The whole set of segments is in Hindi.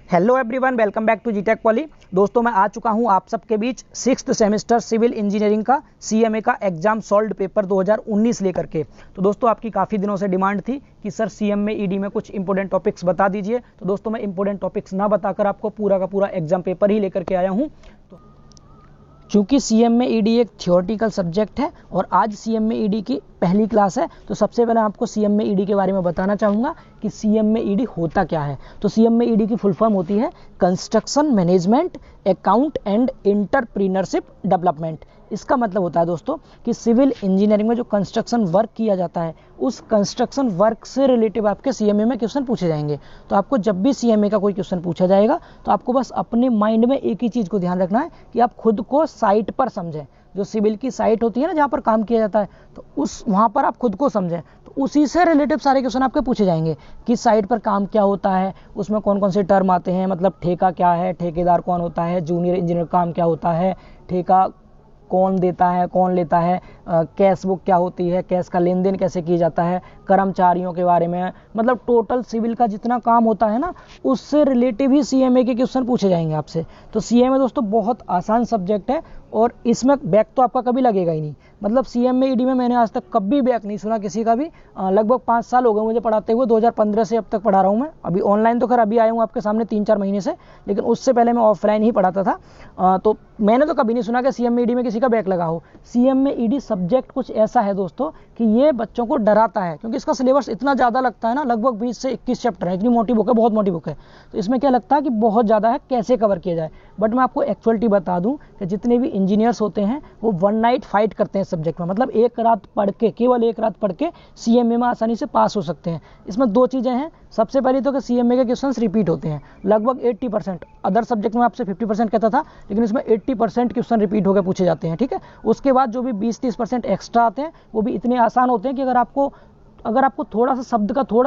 Hello everyone, welcome back to G Tech Poly. दोस्तों, मैं आ चुका हूं आप सबके बीच 6th सेमेस्टर सिविल इंजीनियरिंग का सीएमए का एग्जाम सॉल्व्ड पेपर 2019 लेकर के। तो दोस्तों, आपकी काफ़ी दिनों से डिमांड थी कि सर सीएमए ईडी में कुछ इंपॉर्टेंट टॉपिक्स बता दीजिए। तो दोस्तों, मैं इंपॉर्टेंट टॉपिक्स ना बताकर आपको पूरा का पूरा एग्जाम पेपर ही लेकर के आया हूँ। चूँकि सीएमए ईडी एक थियोरेटिकल सब्जेक्ट है और आज सीएमए ईडी की पहली क्लास है, तो सबसे पहले आपको सीएमए ईडी के बारे में बताना चाहूँगा कि सीएमए ईडी होता क्या है। तो सीएमए ईडी की फुल फॉर्म होती है construction management account and entrepreneurship development. इसका मतलब होता है दोस्तों कि सिविल इंजीनियरिंग में जो कंस्ट्रक्शन वर्क किया जाता है, उस कंस्ट्रक्शन वर्क से रिलेटिव आपके सीएमए में क्वेश्चन पूछे जाएंगे। तो आपको जब भी सीएमए का कोई क्वेश्चन पूछा जाएगा तो आपको बस अपने माइंड में एक ही चीज़ को ध्यान रखना है कि आप खुद को साइट पर समझें। जो सिविल की साइट होती है ना, जहाँ पर काम किया जाता है, तो उस वहाँ पर आप खुद को समझें। तो उसी से रिलेटिव सारे क्वेश्चन आपके पूछे जाएंगे कि साइट पर काम क्या होता है, उसमें कौन कौन से टर्म आते हैं, मतलब ठेका क्या है, ठेकेदार कौन होता है, जूनियर इंजीनियर काम क्या होता है, ठेका कौन देता है, कौन लेता है, कैश बुक क्या होती है, कैश का लेन देन कैसे किया जाता है, कर्मचारियों के बारे में, मतलब टोटल सिविल का जितना काम होता है ना, उससे रिलेटिव ही सीएमए के क्वेश्चन पूछे जाएंगे आपसे। तो सीएमए दोस्तों बहुत आसान सब्जेक्ट है और इसमें बैक तो आपका कभी लगेगा ही नहीं। मतलब सीएमए ईडी में मैंने आज तक कभी बैक नहीं सुना किसी का भी। लगभग 5 साल हो गए मुझे पढ़ाते हुए, 2015 से अब तक पढ़ा रहा हूँ मैं। अभी ऑनलाइन तो खैर अभी आया हूँ आपके सामने 3-4 महीने से, लेकिन उससे पहले मैं ऑफलाइन ही पढ़ाता था। तो मैंने तो कभी नहीं सुना कि सीएमए ईडी में किसी का बैक लगा हो। सीएमए ईडी सब्जेक्ट कुछ ऐसा है दोस्तों कि ये बच्चों को डराता है, क्योंकि इसका सिलेबस इतना ज़्यादा लगता है ना, लगभग 20 से 21 चैप्टर है। इतनी मोटी बुक है, बहुत मोटी बुक है। तो इसमें क्या लगता है कि बहुत ज़्यादा है, कैसे कवर किया जाए। बट मैं आपको एक्चुअलिटी बता दूं कि जितने भी इंजीनियर्स होते हैं वो 1 नाइट फाइट करते हैं सब्जेक्ट में। मतलब एक रात पढ़ के, केवल एक रात पढ़ के सीएमए में आसानी से पास हो सकते हैं। इसमें 2 चीज़ें हैं। सबसे पहले तो कि सीएमए के क्वेश्चंस रिपीट होते हैं लगभग 80%। अदर सब्जेक्ट में आपसे 50% कहता था, लेकिन इसमें 80% क्वेश्चन रिपीट होकर पूछे जाते हैं। ठीक है। उसके बाद जो भी 20-30% एक्स्ट्रा आते हैं वो भी इतने आसान होते हैं कि अगर आपको थोड़ा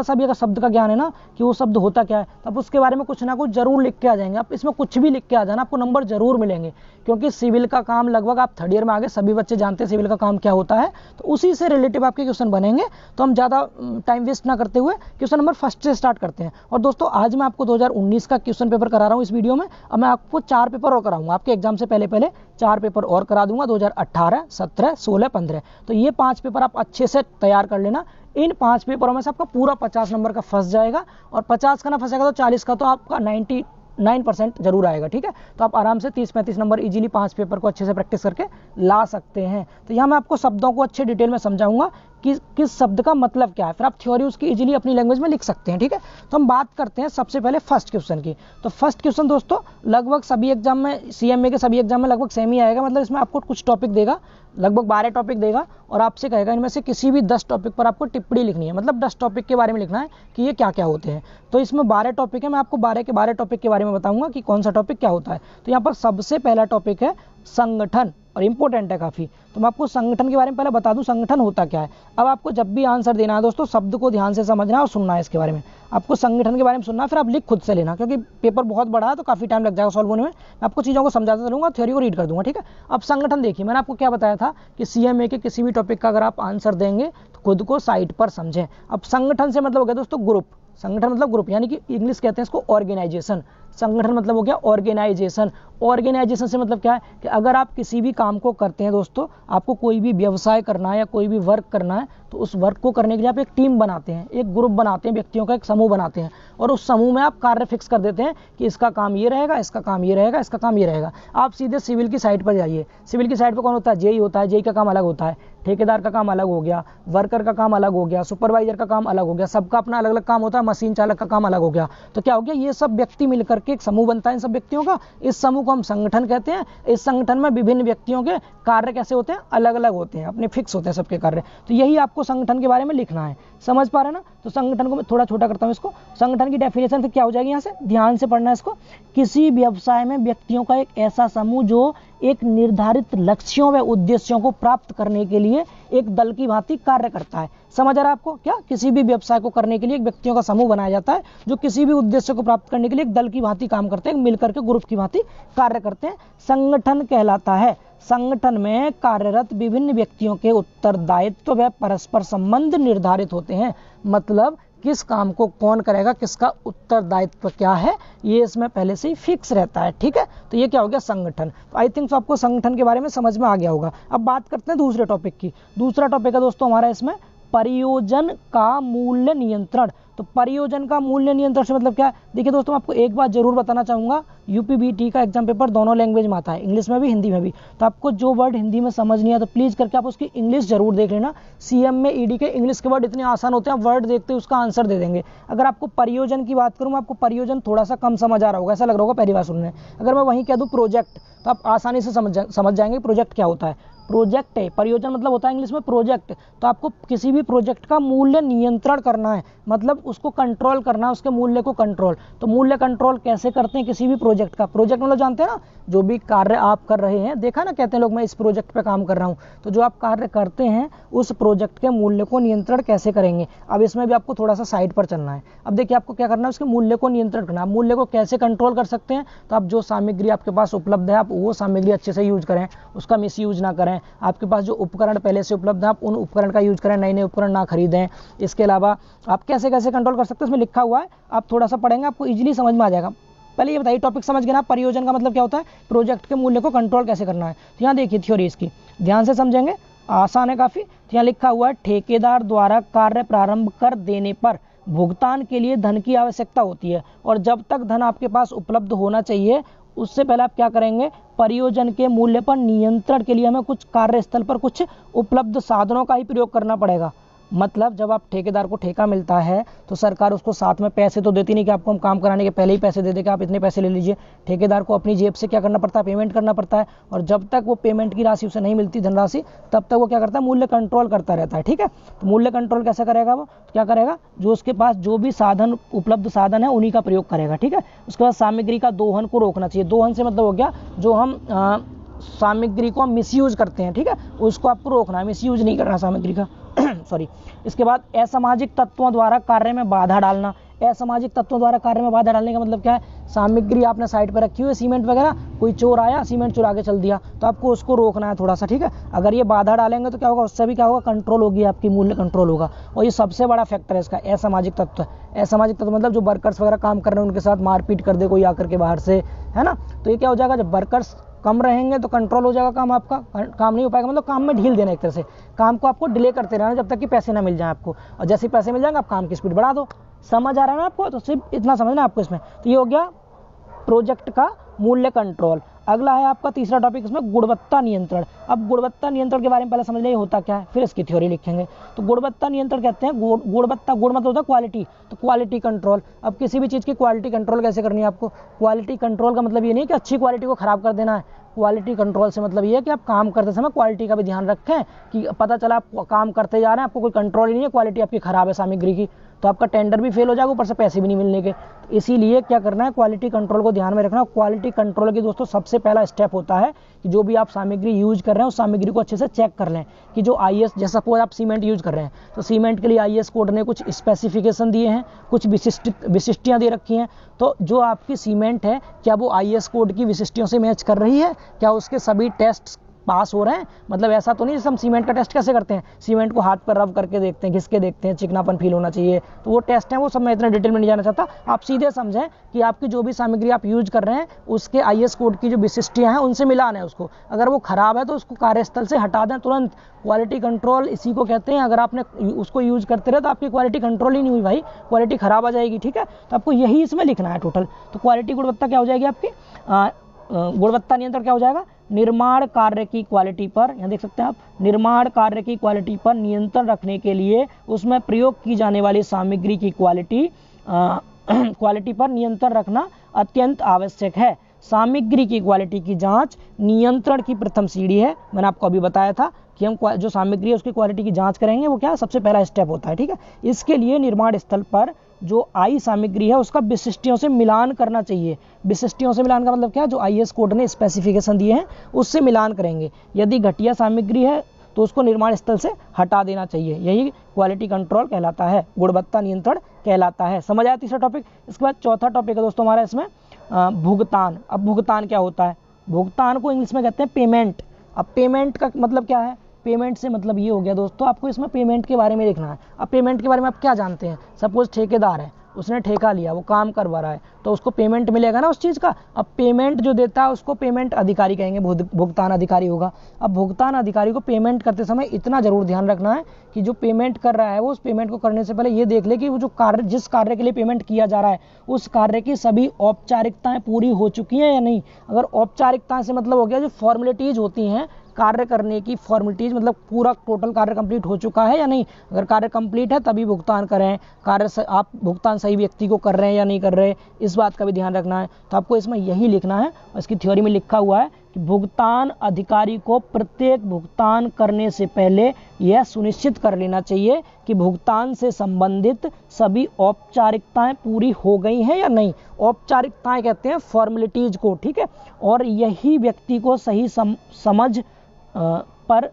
सा भी अगर शब्द का ज्ञान है ना कि वो शब्द होता क्या है, तो आप उसके बारे में कुछ ना कुछ जरूर लिख के आ जाएंगे। आप इसमें कुछ भी लिख के आ जाना, आपको नंबर जरूर मिलेंगे। क्योंकि सिविल का काम लगभग आप 3rd ईयर में आगे सभी बच्चे जानते हैं सिविल का काम क्या होता है। तो उसी से रिलेटिव आपके क्वेश्चन बनेंगे। तो हम ज़्यादा टाइम वेस्ट ना करते हुए क्वेश्चन नंबर 1 से स्टार्ट करते हैं। और दोस्तों, आज मैं आपको 2019 का क्वेश्चन पेपर करा रहा हूँ इस वीडियो में। अब मैं आपको 4 पेपर और कराऊंगा। आपके एग्जाम से पहले 4 पेपर और करा दूंगा, 2018, 17, 16, 15। तो ये 5 पेपर आप अच्छे से तैयार कर लेना। इन 5 पेपरों में से आपका पूरा 50 नंबर का फंस जाएगा, और 50 का ना फंसेगा तो 40 का तो आपका 99% जरूर आएगा। ठीक है। तो आप आराम से 30-35 नंबर इजीली 5 पेपर को अच्छे से प्रैक्टिस करके ला सकते हैं। तो यहाँ मैं आपको शब्दों को अच्छे डिटेल में समझाऊंगा कि किस शब्द का मतलब क्या है, फिर आप थ्योरी उसकी इजीली अपनी लैंग्वेज में लिख सकते हैं। ठीक है। तो हम बात करते हैं सबसे पहले फर्स्ट क्वेश्चन की। तो फर्स्ट क्वेश्चन दोस्तों लगभग सभी एग्जाम में, सीएमए के सभी एग्जाम में लगभग सेम ही आएगा। मतलब इसमें आपको कुछ टॉपिक देगा, लगभग 12 टॉपिक देगा, और आपसे कहेगा इनमें से किसी भी 10 टॉपिक पर आपको टिप्पणी लिखनी है। मतलब 10 टॉपिक के बारे में लिखना है कि ये क्या क्या होते हैं। तो इसमें 12 टॉपिक है। मैं आपको 12 के 12 टॉपिक के बारे में बताऊंगा कि कौन सा टॉपिक क्या होता है। तो यहाँ पर सबसे पहला टॉपिक है संगठन, और इंपॉर्टेंट है काफी। तो मैं आपको संगठन के बारे में पहले बता दूं संगठन होता क्या है। अब आपको जब भी आंसर देना है दोस्तों, शब्द को ध्यान से समझना है और सुनना है। इसके बारे में आपको संगठन के बारे में सुनना है, फिर आप लिख खुद से लेना, क्योंकि पेपर बहुत बड़ा है तो काफी टाइम लग जाएगा सॉल्व होने में। मैं आपको चीजों को समझाता चलूंगा, थ्योरी को रीड कर दूंगा। ठीक है। अब संगठन देखिए, मैंने आपको क्या बताया था कि सीएमए के किसी भी टॉपिक का अगर आप आंसर देंगे तो खुद को साइट पर समझें। अब संगठन से मतलब हो गया दोस्तों ग्रुप। संगठन मतलब ग्रुप, यानी कि इंग्लिश कहते हैं इसको ऑर्गेनाइजेशन। संगठन मतलब हो गया ऑर्गेनाइजेशन। ऑर्गेनाइजेशन से मतलब क्या है कि अगर आप किसी भी काम को करते हैं दोस्तों, आपको कोई भी व्यवसाय करना है या कोई भी वर्क करना है, तो उस वर्क को करने के लिए आप एक टीम बनाते हैं, एक ग्रुप बनाते हैं, व्यक्तियों का एक समूह बनाते हैं, और उस समूह में आप कार्य फिक्स कर देते हैं कि इसका काम ये रहेगा, इसका काम ये रहेगा, इसका काम ये रहेगा। आप सीधे सिविल की साइट पर जाइए। सिविल की साइट पर कौन होता है? जेई होता है। जेई का काम अलग होता है, ठेकेदार का काम अलग हो गया, वर्कर का काम अलग हो गया, सुपरवाइजर का काम अलग हो गया, सबका अपना अलग अलग काम होता है, मशीन चालक का काम अलग हो गया। तो क्या हो गया, ये सब व्यक्ति मिलकर के एक समूह बनता है इन सब व्यक्तियों का। इस समूह को हम संगठन कहते हैं। इस संगठन में विभिन्न व्यक्तियों के कार्य कैसे होते हैं? अलग अलग होते हैं, अपने फिक्स होते हैं सबके कार्य। तो यही आपको संगठन के बारे में लिखना है। समझ पा रहे हैं ना? तो संगठन को मैं थोड़ा छोटा करता हूं इसको। संगठन की डेफिनेशन फिर क्या हो जाएगी, यहां से ध्यान से पढ़ना है इसको। किसी व्यवसाय में व्यक्तियों का एक ऐसा समूह जो एक निर्धारित लक्ष्यों व उद्देश्यों को प्राप्त करने के लिए एक दल की भांति कार्य करता है। समझ आ रहा है आपको? क्या किसी भी व्यवसाय को करने के लिए एक व्यक्तियों का समूह बनाया जाता है जो किसी भी उद्देश्य को प्राप्त करने के लिए एक दल की भांति काम करते हैं, मिलकर के ग्रुप की भांति कार्य करते हैं, संगठन कहलाता है। संगठन में कार्यरत विभिन्न व्यक्तियों के उत्तरदायित्व व परस्पर संबंध निर्धारित होते हैं। मतलब किस काम को कौन करेगा, किसका उत्तरदायित्व क्या है, ये इसमें पहले से ही फिक्स रहता है। ठीक है, तो ये क्या हो गया, संगठन। आई थिंक आपको संगठन के बारे में समझ में आ गया होगा। अब बात करते हैं दूसरे टॉपिक की। दूसरा टॉपिक है दोस्तों हमारा इसमें परियोजन का मूल्य नियंत्रण। तो परियोजन का मूल्य नियंत्रण से मतलब क्या है, देखिए दोस्तों आपको एक बात जरूर बताना चाहूंगा, यूपीबीटी का एग्जाम पेपर दोनों लैंग्वेज में आता है, इंग्लिश में भी हिंदी में भी। तो आपको जो वर्ड हिंदी में समझ नहीं आया तो प्लीज करके आप उसकी इंग्लिश जरूर देख लेना। सीएम में ईडी के इंग्लिश के वर्ड इतने आसान होते हैं, वर्ड देखते उसका आंसर दे देंगे। अगर आपको परियोजन की बात करूँ, आपको परियोजन थोड़ा सा कम समझ आ रहा होगा, ऐसा लग रहा होगा पहली बार सुनने। अगर मैं वहीं कह दूँ प्रोजेक्ट, तो आप आसानी से समझ जाएंगे प्रोजेक्ट क्या होता है। प्रोजेक्ट है, परियोजन मतलब होता है इंग्लिश में प्रोजेक्ट। तो आपको किसी भी प्रोजेक्ट का मूल्य नियंत्रण करना है, मतलब उसको कंट्रोल करना है, उसके मूल्य को कंट्रोल। तो मूल्य कंट्रोल कैसे करते हैं किसी भी प्रोजेक्ट का, प्रोजेक्ट मतलब जानते हैं ना, जो भी कार्य आप कर रहे हैं, देखा ना कहते हैं लोग मैं इस प्रोजेक्ट पे काम कर रहा हूं, तो जो आप कार्य करते हैं उस प्रोजेक्ट के मूल्य को नियंत्रण कैसे करेंगे। अब इसमें भी आपको थोड़ा सा साइड पर चलना है। अब देखिए आपको क्या करना है, उसके मूल्य को नियंत्रण करना है। मूल्य को कैसे कंट्रोल कर सकते हैं, तो आप जो सामग्री आपके पास उपलब्ध है आप वो सामग्री अच्छे से यूज करें, उसका मिस यूज ना करें। आपके पास जो उपकरण पहले से उपलब्ध है आप उन उपकरण का यूज करें, नए नए उपकरण ना खरीदें। इसके अलावा आप कैसे कैसे कंट्रोल कर सकते हैं उसमें लिखा हुआ है, आप थोड़ा सा पढ़ेंगे आपको इजीली समझ में आ जाएगा। पहले ये बताइए टॉपिक समझ गए ना, परियोजन का मतलब क्या होता है, प्रोजेक्ट के मूल्य को कंट्रोल कैसे करना है। तो यहाँ देखिए थ्योरी इसकी ध्यान से समझेंगे, आसान है काफी। तो यहाँ लिखा हुआ है ठेकेदार द्वारा कार्य प्रारंभ कर देने पर भुगतान के लिए धन की आवश्यकता होती है, और जब तक धन आपके पास उपलब्ध होना चाहिए उससे पहले आप क्या करेंगे, परियोजन के मूल्य पर नियंत्रण के लिए हमें कुछ कार्यस्थल पर कुछ उपलब्ध साधनों का ही प्रयोग करना पड़ेगा। मतलब जब आप ठेकेदार को ठेका मिलता है तो सरकार उसको साथ में पैसे तो देती नहीं कि आपको हम काम कराने के पहले ही पैसे दे देगा, आप इतने पैसे ले लीजिए। ठेकेदार को अपनी जेब से क्या करना पड़ता है, पेमेंट करना पड़ता है, और जब तक वो पेमेंट की राशि उसे नहीं मिलती धनराशि, तब तक वो क्या करता है, मूल्य कंट्रोल करता रहता है। ठीक है, तो मूल्य कंट्रोल कैसे करेगा, वो क्या करेगा, जो उसके पास जो भी साधन उपलब्ध साधन है उन्हीं का प्रयोग करेगा। ठीक है, उसके बाद सामग्री का दोहन को रोकना चाहिए। दोहन से मतलब हो गया जो हम सामग्री को हम मिसयूज करते हैं, ठीक है, उसको आपको रोकना है, मिसयूज नहीं करना सामग्री का सॉरी। इसके बाद असामाजिक तत्वों द्वारा कार्य में बाधा डालना। असामाजिक तत्वों द्वारा कार्य में बाधा डालने का मतलब क्या है, सामग्री आपने साइड पर रखी हुई है सीमेंट वगैरह, कोई चोर आया सीमेंट चुरा के चल दिया, तो आपको उसको रोकना है थोड़ा सा। ठीक है, अगर ये बाधा डालेंगे तो क्या होगा, उससे भी क्या होगा, कंट्रोल होगी, आपकी मूल्य कंट्रोल होगा। और ये सबसे बड़ा फैक्टर है इसका, असामाजिक तत्व। असामाजिक तत्व मतलब जो वर्कर्स वगैरह काम कर रहे हैं उनके साथ मारपीट कर दे कोई आकर के बाहर से, है ना, तो ये क्या हो जाएगा, जब वर्कर्स कम रहेंगे तो कंट्रोल हो जाएगा काम, आपका काम नहीं हो पाएगा, मतलब काम में ढील देना, एक तरह से काम को आपको डिले करते रहना जब तक कि पैसे ना मिल जाए आपको, और जैसे ही पैसे मिल जाएंगे आप काम की स्पीड बढ़ा दो। समझ आ रहा है ना आपको, तो सिर्फ इतना समझना आपको इसमें। तो ये हो गया प्रोजेक्ट का मूल्य कंट्रोल। अगला है आपका तीसरा टॉपिक इसमें गुणवत्ता नियंत्रण। अब गुणवत्ता नियंत्रण के बारे में पहले समझ लें होता क्या है, फिर इसकी थ्योरी लिखेंगे। तो गुणवत्ता नियंत्रण कहते हैं, गुणवत्ता, गुण मतलब होता है क्वालिटी, तो क्वालिटी कंट्रोल। अब किसी भी चीज़ की क्वालिटी कंट्रोल कैसे करनी है आपको, क्वालिटी कंट्रोल का मतलब ये नहीं कि अच्छी क्वालिटी को खराब कर देना है। क्वालिटी कंट्रोल से मतलब ये है कि आप काम करते समय क्वालिटी का भी ध्यान रखें, कि पता चला आप काम करते जा रहे हैं आपको कोई कंट्रोल ही नहीं है, क्वालिटी आपकी खराब है सामग्री की, तो आपका टेंडर भी फेल हो जाएगा, ऊपर से पैसे भी नहीं मिलने के। तो इसीलिए क्या करना है, क्वालिटी कंट्रोल को ध्यान में रखना। क्वालिटी कंट्रोल की दोस्तों सबसे पहला स्टेप होता है कि जो भी आप सामग्री यूज कर रहे हैं उस सामग्री को अच्छे से चेक कर लें कि जो आईएस, जैसा सपोज आप सीमेंट यूज कर रहे हैं तो सीमेंट के लिए आईएस कोड ने कुछ स्पेसिफिकेशन दिए हैं, कुछ विशिष्टियां दे रखी हैं, तो जो आपकी सीमेंट है क्या वो आईएस कोड की विशिष्टियों से मैच कर रही है, क्या उसके सभी टेस्ट पास हो रहे हैं। मतलब ऐसा तो नहीं जैसे हम सीमेंट का टेस्ट कैसे करते हैं, सीमेंट को हाथ पर रब करके देखते हैं, घिस के देखते हैं, चिकनापन फील होना चाहिए, तो वो टेस्ट है, वो सब मैं इतना डिटेल में नहीं जाना चाहता। आप सीधे समझें कि आपकी जो भी सामग्री आप यूज कर रहे हैं उसके आईएस कोड की जो विशिष्टियां हैं उनसे मिलान है उसको, अगर वो खराब है तो उसको कार्यस्थल से हटा दें तुरंत। क्वालिटी कंट्रोल इसी को कहते हैं। अगर आपने उसको यूज करते रहे तो आपकी क्वालिटी कंट्रोल ही नहीं हुई भाई, क्वालिटी खराब आ जाएगी। ठीक है, तो आपको यही इसमें लिखना है टोटल। तो क्वालिटी गुणवत्ता क्या हो जाएगी आपकी, गुणवत्ता नियंत्रण क्या हो जाएगा, निर्माण कार्य की क्वालिटी पर, यहाँ देख सकते हैं आप, निर्माण कार्य की क्वालिटी पर नियंत्रण रखने के लिए उसमें प्रयोग की जाने वाली सामग्री की क्वालिटी पर नियंत्रण रखना अत्यंत आवश्यक है। सामग्री की क्वालिटी की जांच नियंत्रण की प्रथम सीढ़ी है। मैंने आपको अभी बताया था कि हम जो सामग्री है उसकी क्वालिटी की जांच करेंगे, वो क्या सबसे पहला स्टेप होता है। ठीक है, इसके लिए निर्माण स्थल पर जो आई सामग्री है उसका विशिष्टियों से मिलान करना चाहिए। विशिष्टियों से मिलान का मतलब क्या है, जो आईएस कोड ने स्पेसिफिकेशन दिए हैं उससे मिलान करेंगे। यदि घटिया सामग्री है तो उसको निर्माण स्थल से हटा देना चाहिए। यही क्वालिटी कंट्रोल कहलाता है, गुणवत्ता नियंत्रण कहलाता है। समझ आया तीसरा टॉपिक। इसके बाद चौथा टॉपिक है दोस्तों हमारा इसमें भुगतान। अब भुगतान क्या होता है, भुगतान को इंग्लिश में कहते हैं पेमेंट। अब पेमेंट का मतलब क्या है, पेमेंट से मतलब ये हो गया दोस्तों, आपको इसमें पेमेंट के बारे में लिखना है। अब पेमेंट के बारे में आप क्या जानते हैं, सपोज ठेकेदार है, उसने ठेका लिया, वो काम करवा रहा है, तो उसको पेमेंट मिलेगा ना उस चीज़ का। अब पेमेंट जो देता है उसको पेमेंट अधिकारी कहेंगे, भुगतान अधिकारी होगा। अब भुगतान अधिकारी को पेमेंट करते समय इतना जरूर ध्यान रखना है कि जो पेमेंट कर रहा है वो उस पेमेंट को करने से पहले ये देख ले कि वो जो कार्य, जिस कार्य के लिए पेमेंट किया जा रहा है, उस कार्य की सभी औपचारिकताएं पूरी हो चुकी हैं या नहीं। अगर औपचारिकताएं से मतलब हो गया जो फॉर्मेलिटीज होती हैं कार्य करने की, फॉर्मेलिटीज मतलब पूरा टोटल कार्य कंप्लीट हो चुका है या नहीं। अगर कार्य कंप्लीट है तभी भुगतान करें, आप भुगतान सही व्यक्ति को कर रहे हैं या नहीं कर रहे, इस बात का भी ध्यान रखना है। तो आपको इसमें यही लिखना है, और इसकी थ्योरी में लिखा हुआ है कि भुगतान अधिकारी को प्रत्येक भुगतान करने से पहले यह सुनिश्चित कर लेना चाहिए कि भुगतान से संबंधित सभी औपचारिकताएं पूरी हो गई हैं या नहीं। औपचारिकताएं कहते हैं फॉर्मेलिटीज को, ठीक है। और यही व्यक्ति को सही समझ पर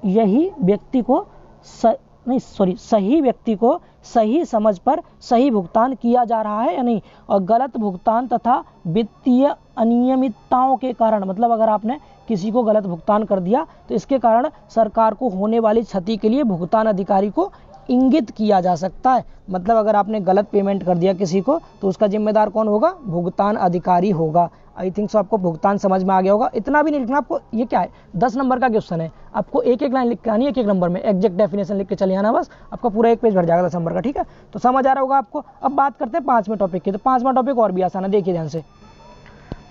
यही व्यक्ति को सही व्यक्ति को सही समझ पर सही भुगतान किया जा रहा है या नहीं। और गलत भुगतान तथा वित्तीय अनियमितताओं के कारण, मतलब अगर आपने किसी को गलत भुगतान कर दिया तो इसके कारण सरकार को होने वाली क्षति के लिए भुगतान अधिकारी को इंगित किया जा सकता है। मतलब अगर आपने गलत पेमेंट कर दिया किसी को तो उसका जिम्मेदार कौन होगा, भुगतान अधिकारी होगा। आई थिंक सो आपको भुगतान समझ में आ गया होगा। इतना भी नहीं लिखना आपको, ये क्या है 10 नंबर का क्वेश्चन है, आपको एक एक लाइन लिख के आनी है, एक एक नंबर में एग्जैक्ट डेफिनेशन लिख के चले आना, बस आपका पूरा एक पेज भर जाएगा 10 नंबर का, ठीक है। तो समझ आ रहा होगा आपको। अब बात करते हैं 5वें टॉपिक की। तो 5वां टॉपिक और भी आसान है, देखिए ध्यान से।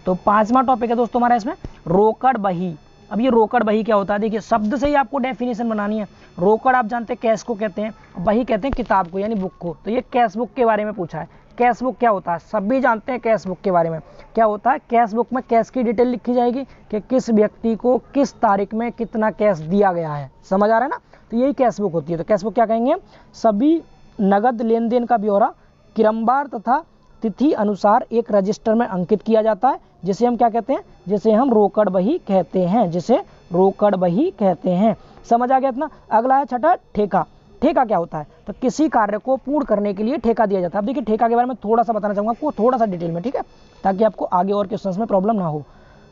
तो 5वां टॉपिक है दोस्तों हमारा इसमें रोकड़ बही। अब ये रोकड़ बही क्या होता है, देखिए शब्द से ही आपको डेफिनेशन बनानी है। रोकड़ आप जानते हैं कैश को कहते हैं, बही कहते हैं किताब को यानी बुक को। तो ये कैश बुक के बारे में पूछा है। कैश बुक क्या होता है, सभी जानते हैं कैश बुक के बारे में। क्या होता है, कैश बुक में कैश की डिटेल लिखी जाएगी कि किस व्यक्ति को किस तारीख में कितना कैश दिया गया है, समझ आ रहा है ना। तो यही कैश बुक होती है। तो कैश बुक क्या कहेंगे, सभी नगद लेन देन का ब्यौरा क्रमवार तथा तिथि अनुसार एक रजिस्टर में अंकित किया जाता है, जिसे हम क्या कहते हैं, जिसे हम रोकड़ बही कहते हैं, जिसे रोकड़ बही कहते हैं। समझ आ गया इतना। अगला है छठा ठेका। ठेका क्या होता है, तो किसी कार्य को पूर्ण करने के लिए ठेका दिया जाता है। अब देखिए ठेका के बारे में थोड़ा सा बताना चाहूंगा आपको, थोड़ा सा डिटेल में, ठीक है, ताकि आपको आगे और क्वेश्चंस में प्रॉब्लम ना हो।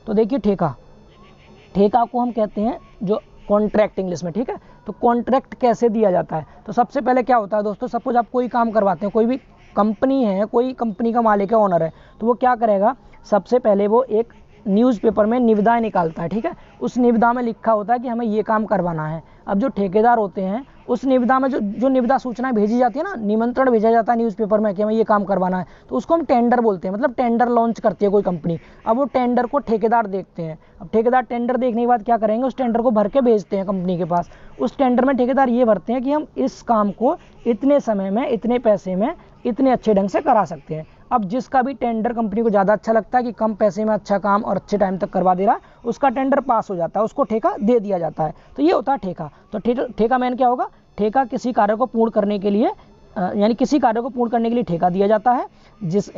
तो देखिए ठेका को हम कहते हैं जो कॉन्ट्रैक्ट इंग्लिश में, ठीक है। तो कॉन्ट्रैक्ट कैसे दिया जाता है, तो सबसे पहले क्या होता है दोस्तों, सपोज आप कोई काम करवाते हैं, कोई भी कंपनी है, कोई कंपनी का मालिक है, ओनर है, तो वो क्या करेगा, सबसे पहले वो एक न्यूज़पेपर में निविदाएं निकालता है, ठीक है। उस निविदा में लिखा होता है कि हमें ये काम करवाना है। अब जो ठेकेदार होते हैं उस निविदा में जो निविदा सूचनाएं भेजी जाती है ना, निमंत्रण भेजा जाता है न्यूज़पेपर में कि हमें ये काम करवाना है, तो उसको हम टेंडर बोलते हैं। मतलब टेंडर लॉन्च करती है कोई कंपनी। अब वो टेंडर को ठेकेदार देखते हैं। अब ठेकेदार टेंडर देखने के बाद क्या करेंगे, उस टेंडर को भर के भेजते हैं कंपनी के पास। उस टेंडर में ठेकेदार ये भरते हैं कि हम इस काम को इतने समय में, इतने पैसे में, इतने अच्छे ढंग से करा सकते हैं। अब जिसका भी टेंडर कंपनी को ज़्यादा अच्छा लगता है कि कम पैसे में अच्छा काम और अच्छे टाइम तक करवा दे रहा है, उसका टेंडर पास हो जाता है, उसको ठेका दे दिया जाता है। तो ये होता है ठेका। तो ठेका मैन क्या होगा, ठेका किसी कार्य को पूर्ण करने के लिए यानी किसी कार्य को पूर्ण करने के लिए ठेका दिया जाता है,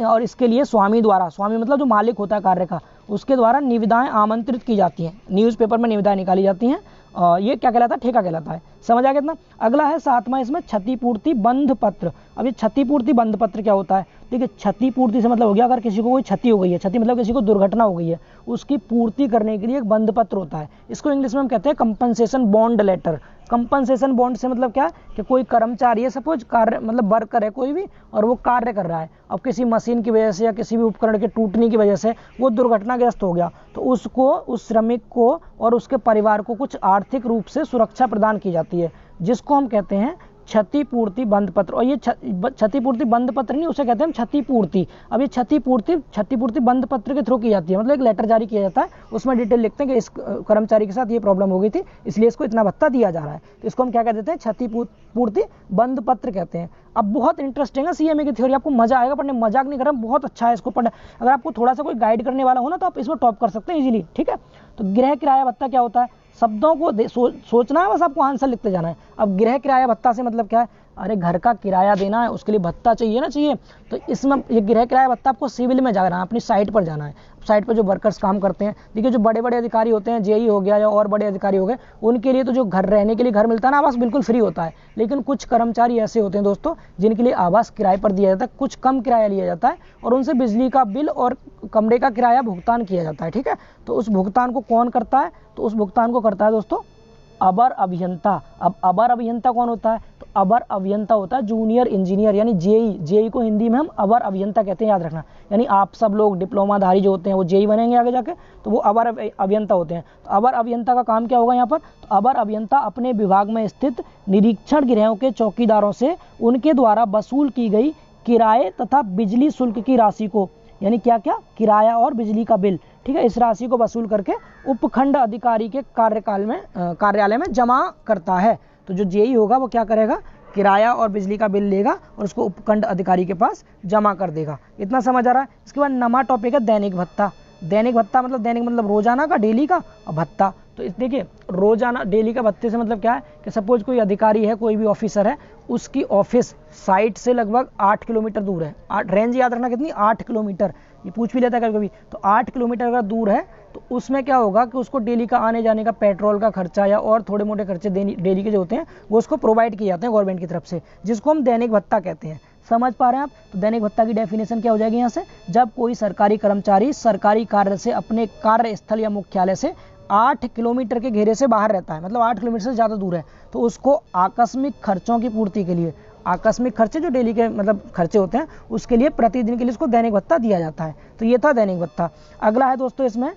और इसके लिए स्वामी द्वारा, स्वामी मतलब जो मालिक होता है कार्य का, उसके द्वारा निविदाएं आमंत्रित की जाती हैं, न्यूज़पेपर में निविदाएं निकाली जाती हैं। ये क्या कहलाता है, ठेका कहलाता है। समझ आ गया इतना। अगला है 7वां इसमें क्षतिपूर्ति बंध पत्र। अब ये क्षतिपूर्ति बंध पत्र क्या होता है, देखिए क्षतिपूर्ति से मतलब हो गया अगर किसी को कोई क्षति हो गई है, क्षति मतलब किसी को दुर्घटना हो गई है, उसकी पूर्ति करने के लिए एक बंध पत्र होता है। इसको इंग्लिश में हम कहते हैं compensation bond letter. Compensation bond से मतलब क्या है कि कोई कर्मचारी है, सपोज कार्य मतलब वर्कर है कोई भी, और वो कार्य कर रहा है, अब किसी मशीन की वजह से या किसी भी उपकरण के टूटने की वजह से वो दुर्घटनाग्रस्त हो गया, तो उसको, उस श्रमिक को और उसके परिवार को कुछ आर्थिक रूप से सुरक्षा प्रदान की जाती है, जिसको हम कहते हैं क्षतिपूर्ति बंध पत्र। और ये क्षतिपूर्ति बंध पत्र नहीं, उसे कहते हैं क्षतिपूर्ति। अब ये क्षतिपूर्ति बंध पत्र के थ्रू की जाती है, मतलब एक लेटर जारी किया जाता है, उसमें डिटेल लिखते हैं कि इस कर्मचारी के साथ ये प्रॉब्लम हो गई थी, इसलिए इसको इतना भत्ता दिया जा रहा है। तो इसको हम क्या कह देते हैं, क्षतिपूर्ति बंध पत्र कहते हैं। अब बहुत इंटरेस्टिंग है सीएमए की थ्योरी, आपको मजा आएगा पढ़ने, मजाक नहीं कर रहा, बहुत अच्छा है इसको पढ़ना। अगर आपको थोड़ा सा कोई गाइड करने वाला हो ना तो आप इसमें टॉप कर सकते हैं इजीली, ठीक है। तो गृह किराया भत्ता क्या होता है, शब्दों को सोचना है, बस आपको आंसर लिखते जाना है। अब गृह किराया भत्ता से मतलब क्या है, अरे घर का किराया देना है, उसके लिए भत्ता चाहिए ना, चाहिए। तो इसमें ये गृह किराया भत्ता आपको सिविल में जाना है, अपनी साइट पर जाना है। साइट पर जो वर्कर्स काम करते हैं, देखिए जो बड़े बड़े अधिकारी होते हैं, जेई हो गया या और बड़े अधिकारी हो गए, उनके लिए तो जो घर रहने के लिए घर मिलता है ना, आवास बिल्कुल फ्री होता है। लेकिन कुछ कर्मचारी ऐसे होते हैं दोस्तों जिनके लिए आवास किराए पर दिया जाता है, कुछ कम किराया लिया जाता है और उनसे बिजली का बिल और कमरे का किराया भुगतान किया जाता है, ठीक है। तो उस भुगतान को कौन करता है, तो उस भुगतान को करता है दोस्तों अबर अभियंता। अब अबर अभियंता कौन होता है? तो अबर अभियंता होता है जूनियर इंजीनियर, यानी जेई। जेई को हिंदी में हम अबर अभियंता कहते हैं, याद रखना। यानी आप सब लोग डिप्लोमाधारी जो होते हैं वो जेई बनेंगे आगे जाके, तो वो अबर अभियंता होते हैं। तो अबर अभियंता का काम क्या होगा यहाँ पर? तो अबर अभियंता अपने विभाग में स्थित निरीक्षण गृहों के चौकीदारों से उनके द्वारा वसूल की गई किराए तथा बिजली शुल्क की राशि को, यानी क्या क्या? किराया और बिजली का बिल, ठीक है, इस राशि को वसूल करके उपखंड अधिकारी के कार्यालय में जमा करता है। तो जो जेई होगा वो क्या करेगा? किराया और बिजली का बिल लेगा और उसको उपखंड अधिकारी के पास जमा कर देगा। इतना समझ आ रहा है? इसके बाद नमा टॉपिक है दैनिक भत्ता। दैनिक भत्ता मतलब दैनिक मतलब रोजाना का, डेली का, और भत्ता। तो देखिए रोजाना डेली का भत्ते से मतलब क्या है कि सपोज कोई अधिकारी है, कोई भी ऑफिसर है, उसकी ऑफिस साइट से लगभग 8 किलोमीटर दूर है। रेंज याद रखना कितनी? 8 किलोमीटर। ये पूछ भी लेता है कभी कभी। तो 8 किलोमीटर अगर दूर है तो उसमें क्या होगा कि उसको डेली का आने जाने का पेट्रोल का खर्चा या और थोड़े मोटे खर्चे डेली के जो होते हैं वो उसको प्रोवाइड किए जाते हैं गवर्नमेंट की तरफ से, जिसको हम दैनिक भत्ता कहते हैं। समझ पा रहे हैं आप? तो दैनिक भत्ता की डेफिनेशन क्या हो जाएगी यहाँ से? जब कोई सरकारी कर्मचारी सरकारी कार्य से अपने कार्यस्थल या मुख्यालय से 8 किलोमीटर के घेरे से बाहर रहता है, मतलब 8 किलोमीटर से ज़्यादा दूर है, तो उसको आकस्मिक खर्चों की पूर्ति के लिए, आकस्मिक खर्चे जो डेली के मतलब खर्चे होते हैं उसके लिए प्रतिदिन के लिए उसको दैनिक भत्ता दिया जाता है। तो ये था दैनिक भत्ता। अगला है दोस्तों इसमें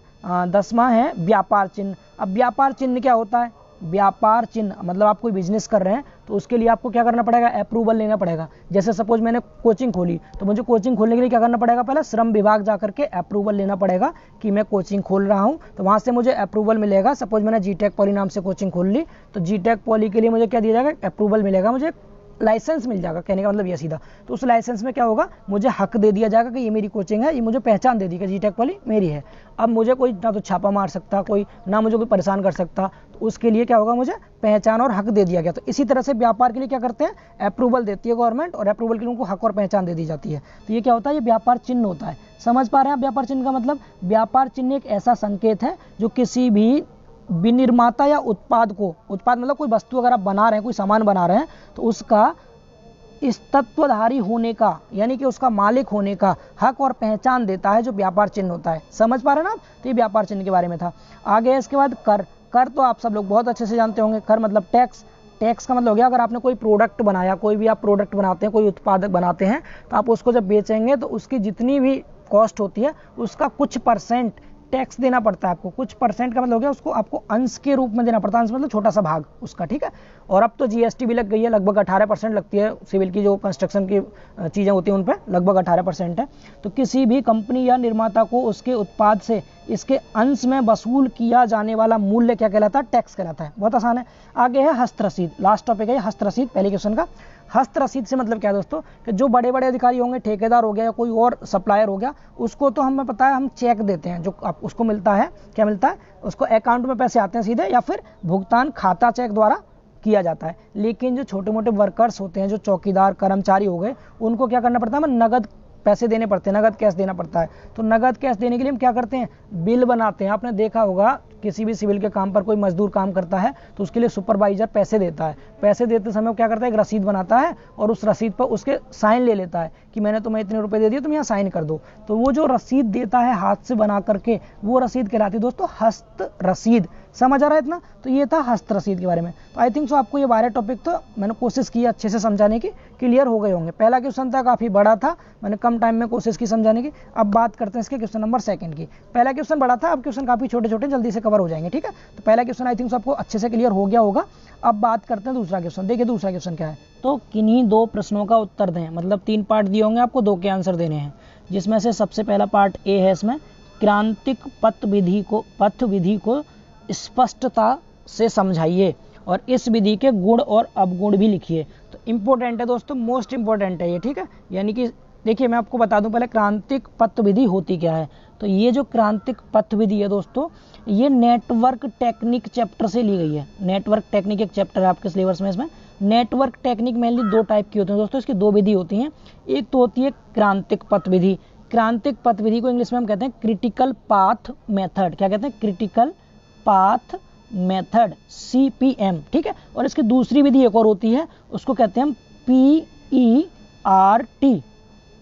10वां है व्यापार चिन्ह। अब व्यापार चिन्ह क्या होता है? व्यापार चिन्ह मतलब आप कोई बिजनेस कर रहे हैं तो उसके लिए आपको क्या करना पड़ेगा? अप्रूवल लेना पड़ेगा। जैसे सपोज मैंने कोचिंग खोली तो मुझे कोचिंग खोलने के लिए क्या करना पड़ेगा? पहले श्रम विभाग जाकर के अप्रूवल लेना पड़ेगा कि मैं कोचिंग खोल रहा हूं, तो वहां से मुझे अप्रूवल मिलेगा। सपोज मैंने जीटेक पॉली नाम से कोचिंग खोल ली, तो जीटेक पॉली के लिए मुझे क्या दिया जाएगा? अप्रूवल मिलेगा, मुझे लाइसेंस मिल जाएगा। कहने का मतलब ये सीधा, तो उस लाइसेंस में क्या होगा? मुझे हक दे दिया जाएगा कि ये मेरी कोचिंग है, ये मुझे पहचान दे दी कि जीटेक पॉली मेरी है। अब मुझे कोई ना तो छापा मार सकता, कोई ना मुझे कोई परेशान कर सकता, तो उसके लिए क्या होगा? मुझे पहचान और हक दे दिया गया। तो इसी तरह से व्यापार के लिए क्या करते हैं? अप्रूवल देती है गवर्नमेंट, और अप्रूवल के लिए उनको हक और पहचान दे दी जाती है। तो ये क्या होता है? ये व्यापार चिन्ह होता है। समझ पा रहे हैं आप व्यापार चिन्ह का मतलब? व्यापार चिन्ह एक ऐसा संकेत है जो किसी भी विनिर्माता या उत्पाद को, उत्पाद मतलब कोई वस्तु अगर आप बना रहे हैं, कोई सामान बना रहे हैं, तो उसका इस तत्वधारी होने का, यानी कि उसका मालिक होने का हक और पहचान देता है, जो व्यापार चिन्ह होता है। समझ पा रहे हैं ना आप? तो ये व्यापार चिन्ह के बारे में था। आगे इसके बाद कर। कर तो आप सब लोग बहुत अच्छे से जानते होंगे। कर मतलब टैक्स। टैक्स का मतलब हो गया अगर आपने कोई प्रोडक्ट बनाया, कोई भी आप प्रोडक्ट बनाते हैं, कोई उत्पादक बनाते हैं, तो आप उसको जब बेचेंगे तो उसकी जितनी भी कॉस्ट होती है उसका कुछ परसेंट टैक्स देना पड़ता है आपको। कुछ परसेंट का मतलब हो गया उसको आपको अंश के रूप में देना पड़ता है। अंश मतलब छोटा सा भाग उसका, ठीक है। और अब तो जीएसटी भी लग गई है, लगभग 18% लगती है। सिविल की जो कंस्ट्रक्शन की चीज़ें होती हैं उन पर लगभग 18% है। तो किसी भी कंपनी या निर्माता को उसके उत्पाद से इसके अंश में वसूल किया जाने वाला मूल्य क्या कहलाता है? टैक्स कहलाता है। बहुत आसान है। आगे है हस्त रसीद। लास्ट टॉपिक है हस्त रसीद, पहले क्वेश्चन का। हस्त रसीद से मतलब क्या है दोस्तों? कि जो बड़े बड़े अधिकारी होंगे, ठेकेदार हो गया या कोई और सप्लायर हो गया, उसको तो हमें पता है हम चेक देते हैं, जो उसको मिलता है, क्या मिलता है उसको? अकाउंट में पैसे आते हैं सीधे, या फिर भुगतान खाता चेक द्वारा किया जाता है। लेकिन जो छोटे मोटे वर्कर्स होते हैं, जो चौकीदार कर्मचारी हो गए, उनको क्या करना पड़ता है? हमें नगद पैसे देने पड़ते हैं, नगद कैश देना पड़ता है। तो नगद कैश देने के लिए हम क्या करते हैं? बिल बनाते हैं। आपने देखा होगा किसी भी सिविल के काम पर कोई मजदूर काम करता है तो उसके लिए सुपरवाइजर पैसे देता है। पैसे देते समय वो क्या करता है? एक रसीद बनाता है और उस रसीद पर उसके साइन ले लेता है कि मैंने तुम्हें इतने रुपए दे दिए, तुम यहाँ साइन कर दो। तो वो जो रसीद देता है हाथ से बना करके, वो रसीद कहलाती है दोस्तों हस्त रसीद। समझ आ रहा है इतना? तो ये था हस्त रसीद के बारे में। तो आई थिंक सो आपको ये 12 टॉपिक तो मैंने कोशिश की अच्छे से समझाने की, क्लियर हो गए होंगे। पहला क्वेश्चन था काफी बड़ा था, मैंने कम टाइम में कोशिश की समझाने की। अब बात करते हैं इसके क्वेश्चन नंबर 2 की। पहला क्वेश्चन बड़ा था, अब क्वेश्चन काफी छोटे छोटे जल्दी से कवर हो जाएंगे, ठीक है। तो पहला क्वेश्चन आई थिंक सो आपको अच्छे से क्लियर हो गया होगा। अब बात करते हैं दूसरा क्वेश्चन। देखिए दूसरा क्वेश्चन क्या है, तो किन्हीं 2 प्रश्नों का उत्तर दें। मतलब 3 पार्ट दिए होंगे आपको, 2 के आंसर देने हैं, जिसमें से सबसे पहला पार्ट ए है इसमें, क्रांतिक पथ विधि को स्पष्टता से समझाइए और इस विधि के गुण और अवगुण भी लिखिए। तो इंपॉर्टेंट है दोस्तों, मोस्ट इंपॉर्टेंट है ये, ठीक है। यानी कि देखिए मैं आपको बता दूं पहले क्रांतिक पथ विधि होती क्या है। तो ये जो क्रांतिक पथ विधि है दोस्तों, ये नेटवर्क टेक्निक चैप्टर से ली गई है। नेटवर्क टेक्निक एक चैप्टर है आपके सिलेबस में। इसमें नेटवर्क टेक्निक मेनली 2 टाइप की होती है दोस्तों, इसकी 2 विधि होती हैं। एक तो होती है क्रांतिक पथ विधि। क्रांतिक पथ विधि को इंग्लिश में हम कहते हैं क्रिटिकल पाथ मेथड। क्या कहते हैं? क्रिटिकल पाथ मेथड, CPM, ठीक है। और इसकी दूसरी विधि एक और होती है, उसको कहते हैं हम PERT।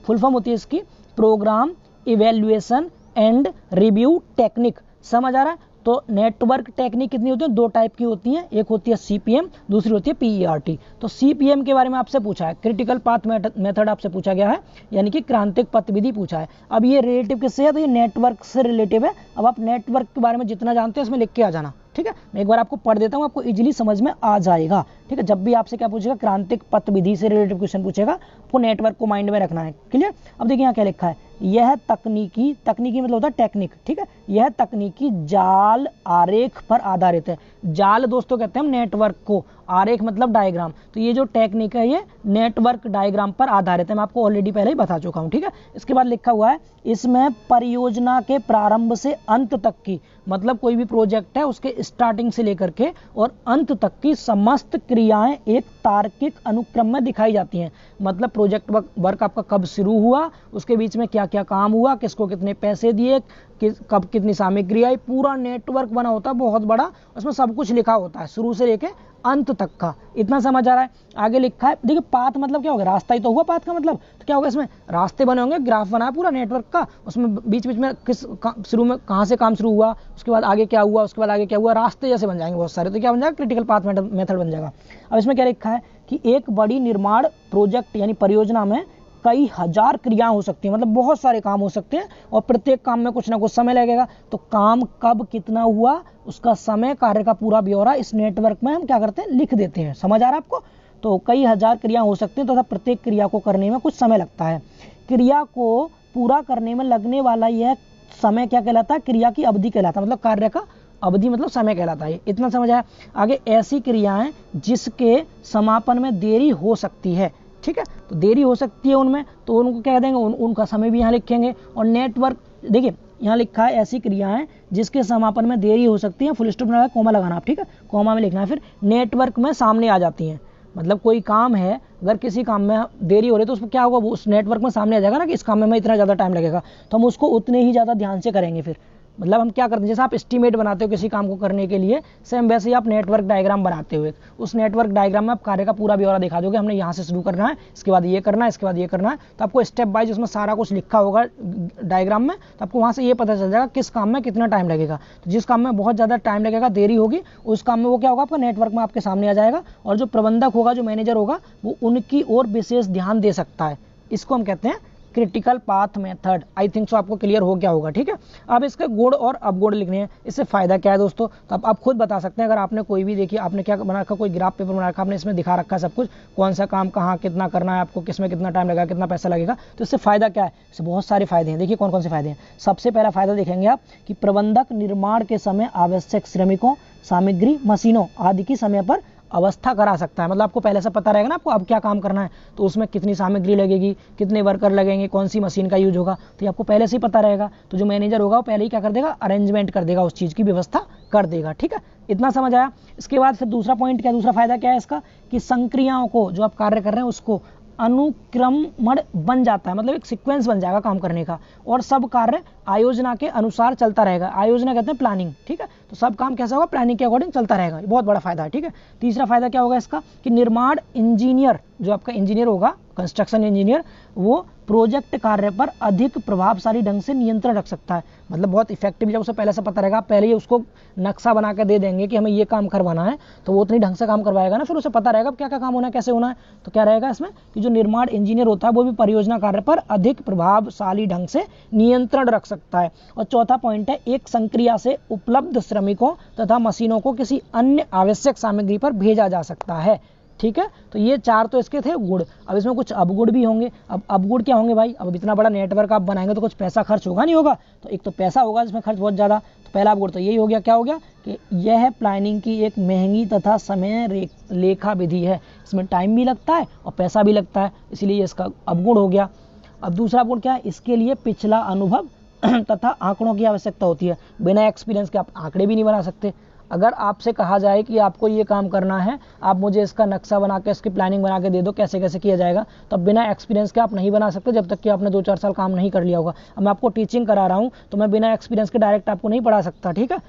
फुल फॉर्म होती है इसकी programme evaluation and review technique. समझ आ रहा है? तो नेटवर्क टेक्निक कितनी होती है, दो टाइप की होती हैं, एक होती है सीपीएम, दूसरी होती है पीईआरटी। तो सीपीएम के बारे में आपसे पूछा है, क्रिटिकल पाथ मेथड आपसे पूछा गया है, यानी कि क्रांतिक पथ विधि पूछा है। अब ये रिलेटिव किससे है, तो ये नेटवर्क से रिलेटिव है। अब आप नेटवर्क के बारे में जितना जानते हैं इसमें लिख के आ जाना, ठीक है। मैं एक बार आपको पढ़ देता हूं, आपको इजीली समझ में आ जाएगा, ठीक है। जब भी आपसे क्या पूछेगा, क्रांतिक पथ विधि से रिलेटिव क्वेश्चन पूछेगा, आपको नेटवर्क को माइंड में रखना है, क्लियर। अब देखिए यहाँ क्या लिखा है, यह तकनीकी मतलब होता है टेक्निक, ठीक है। यह तकनीकी जाल आरेख पर आधारित है। जाल दोस्तों कहते हैं हम नेटवर्क को, आरेख मतलब डायग्राम। तो ये जो टेक्निक है ये नेटवर्क डायग्राम पर आधारित है, मैं आपको ऑलरेडी पहले ही बता चुका हूं, ठीक है। इसके बाद लिखा हुआ है, इसमें परियोजना के प्रारंभ से अंत तक की, मतलब कोई भी प्रोजेक्ट है उसके स्टार्टिंग से लेकर के और अंत तक की समस्त क्रियाएं एक तार्किक अनुक्रम में दिखाई जाती हैं। मतलब प्रोजेक्ट वर्क आपका कब शुरू हुआ, उसके बीच में क्या क्या काम हुआ, किसको कितने पैसे दिए, कब कितनी सामग्री आई, पूरा नेटवर्क बना होता है बहुत बड़ा, उसमें सब कुछ लिखा होता है शुरू से लेके अंत तक का। इतना समझ आ रहा है। आगे लिखा है, देखिए पाथ मतलब क्या होगा, रास्ता ही तो हुआ पाथ का मतलब। तो क्या होगा, इसमें रास्ते बने होंगे, ग्राफ बना है पूरा नेटवर्क का, उसमें बीच बीच में किस शुरू में कहां से काम शुरू हुआ, उसके बाद आगे क्या हुआ, उसके बाद आगे क्या हुआ, रास्ते जैसे बन जाएंगे बहुत सारे। तो क्या बन जाएगा, क्रिटिकल पाथ मेथड बन जाएगा। अब इसमें क्या लिखा है कि एक बड़ी निर्माण प्रोजेक्ट यानी परियोजना में कई हजार क्रियाएं हो सकती हैं, मतलब बहुत सारे काम हो सकते हैं और प्रत्येक काम में कुछ ना कुछ समय लगेगा। तो काम कब कितना हुआ, उसका समय, कार्य का पूरा ब्यौरा इस नेटवर्क में हम क्या करते हैं, लिख देते हैं। समझ आ रहा है आपको। तो कई हजार क्रिया हो सकती हैं तथा प्रत्येक क्रिया को करने में कुछ समय लगता है। क्रिया को पूरा करने में लगने वाला यह समय क्या कहलाता है, क्रिया की अवधि कहलाता है, मतलब कार्य का अवधि मतलब समय कहलाता है। इतना समझ आया। आगे ऐसी क्रियाएं जिसके समापन में देरी हो सकती है, ठीक है। तो देरी हो सकती है उनमें, तो उनको क्या देंगे, उनका समय भी यहाँ लिखेंगे। और नेटवर्क, देखिए यहाँ लिखा है ऐसी क्रियाएं जिसके समापन में देरी हो सकती है, फुल स्टॉप लगा कोमा लगाना, ठीक है, कोमा में लिखना है, फिर नेटवर्क में सामने आ जाती हैं। मतलब कोई काम है, अगर किसी काम में देरी हो रही है तो उसमें क्या होगा, वो उस नेटवर्क में सामने आ जाएगा ना कि इस काम में इतना ज़्यादा टाइम लगेगा, तो हम उसको उतने ही ज़्यादा ध्यान से करेंगे। फिर मतलब हम क्या करते हैं, जैसे आप एस्टीमेट बनाते हो किसी काम को करने के लिए, सेम वैसे ही आप नेटवर्क डायग्राम बनाते हो। उस नेटवर्क डायग्राम में आप कार्य का पूरा ब्यौरा दिखा दोगे, हमने यहाँ से शुरू करना है, इसके बाद ये करना है, इसके बाद ये करना है। तो आपको स्टेप वाइज उसमें सारा कुछ लिखा होगा डायग्राम में, तो आपको वहाँ से ये पता चल जाएगा किस काम में कितना टाइम लगेगा। तो जिस काम में बहुत ज़्यादा टाइम लगेगा, देरी होगी, उस काम में वो क्या होगा, आपका नेटवर्क में आपके सामने आ जाएगा। और जो प्रबंधक होगा, जो मैनेजर होगा, वो उनकी ओर विशेष ध्यान दे सकता है। इसको हम कहते हैं critical path method. I think so आपको क्लियर हो गया होगा, ठीक है। अब इसके गुण और अपगुण लिखने हैं। इससे फायदा क्या है दोस्तों, तो अब आप खुद बता सकते हैं। अगर आपने कोई भी, देखिए आपने क्या बना रखा, कोई ग्राफ पेपर बना रखा, आपने इसमें दिखा रखा है सब कुछ, कौन सा काम कहाँ कितना करना है आपको, किसमें कितना टाइम लगेगा, कितना पैसा लगेगा। तो इससे फायदा क्या है, इससे बहुत सारे फायदे हैं। देखिए कौन कौन से फायदे हैं। सबसे पहला फायदा देखेंगे आप कि प्रबंधक निर्माण के समय आवश्यक श्रमिकों, सामग्री, मशीनों आदि की समय पर अवस्था करा सकता है। मतलब आपको पहले से पता रहेगा ना आपको अब क्या काम करना है, तो उसमें कितनी सामग्री लगेगी, कितने वर्कर लगेंगे, कौन सी मशीन का यूज होगा, तो ये आपको पहले से ही पता रहेगा। तो जो मैनेजर होगा वो पहले ही क्या कर देगा, अरेंजमेंट कर देगा, उस चीज़ की व्यवस्था कर देगा, ठीक है। इतना समझ आया। इसके बाद फिर दूसरा पॉइंट क्या, दूसरा फायदा क्या है इसका, कि संक्रियाओं को, जो आप कार्य कर रहे हैं उसको अनुक्रमण बन जाता है, मतलब एक सीक्वेंस बन जाएगा काम करने का, और सब कार्य आयोजना के अनुसार चलता रहेगा। आयोजना कहते हैं प्लानिंग, ठीक है। तो सब काम कैसा होगा, प्लानिंग के अकॉर्डिंग चलता रहेगा। ये बहुत बड़ा फायदा है, ठीक है। तीसरा फायदा क्या होगा इसका, कि निर्माण इंजीनियर, जो आपका इंजीनियर होगा, कंस्ट्रक्शन इंजीनियर, वो प्रोजेक्ट कार्य पर अधिक प्रभावशाली ढंग से नियंत्रण रख सकता है। मतलब बहुत इफेक्टिव, जब उसे पहले से पता रहेगा, पहले ही उसको नक्शा बना के दे देंगे कि हमें ये काम करवाना है, तो वो उतनी ढंग से काम करवाएगा ना, फिर उसे पता रहेगा क्या क्या काम होना है, कैसे होना है। तो क्या रहेगा इसमें, कि जो निर्माण इंजीनियर होता है वो भी परियोजना कार्य पर अधिक प्रभावशाली ढंग से नियंत्रण रख सकता है। और चौथा पॉइंट है, एक संक्रिया से उपलब्ध श्रमिकों तथा मशीनों को किसी अन्य आवश्यक सामग्री पर भेजा जा सकता है, ठीक है। तो ये चार तो इसके थे गुण। अब इसमें कुछ अवगुण भी होंगे। अब अवगुण क्या होंगे भाई, अब इतना बड़ा नेटवर्क आप बनाएंगे तो कुछ पैसा खर्च होगा, नहीं होगा। तो एक तो पैसा होगा जिसमें खर्च बहुत ज़्यादा। तो पहला अवगुण तो यही हो गया, क्या हो गया, कि यह प्लानिंग की एक महंगी तथा समय लेखा विधि है। इसमें टाइम भी लगता है और पैसा भी लगता है, इसीलिए इसका अवगुण हो गया। अब दूसरा गुण क्या है, इसके लिए पिछला अनुभव तथा आंकड़ों की आवश्यकता होती है। बिना एक्सपीरियंस के आप आंकड़े भी नहीं बना सकते। अगर आपसे कहा जाए कि आपको ये काम करना है, आप मुझे इसका नक्शा बना के, इसकी प्लानिंग बना के दे दो, कैसे कैसे किया जाएगा, तो बिना एक्सपीरियंस के आप नहीं बना सकते, जब तक कि आपने 2-4 साल काम नहीं कर लिया होगा। अब मैं आपको टीचिंग करा रहा हूँ तो मैं बिना एक्सपीरियंस के डायरेक्ट आपको नहीं पढ़ा सकता, ठीक है।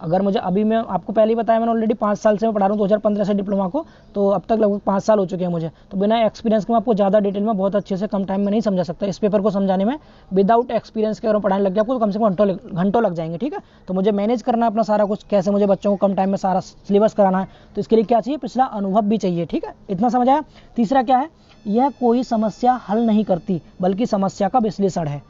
अगर मुझे अभी, मैं आपको पहले ही बताया, मैंने ऑलरेडी 5 साल से मैं पढ़ा रहा हूँ 2015 से डिप्लोमा को, तो अब तक लगभग 5 साल हो चुके हैं मुझे। तो बिना एक्सपीरियंस के मैं आपको ज़्यादा डिटेल में बहुत अच्छे से कम टाइम में नहीं समझा सकता। इस पेपर को समझाने में विदाउट एक्सपीरियंस के अगर पढ़ाने लग गया आपको तो कम से कम घंटों लग जाएंगे। ठीक है, तो मुझे मैनेज करना है अपना सारा कुछ, कैसे मुझे बच्चों को कम टाइम में सारा सिलेबस कराना है, तो इसके लिए क्या चाहिए, पिछला अनुभव भी चाहिए। ठीक है, इतना समझ आया। तीसरा क्या है, यह कोई समस्या हल नहीं करती बल्कि समस्या का विश्लेषण है।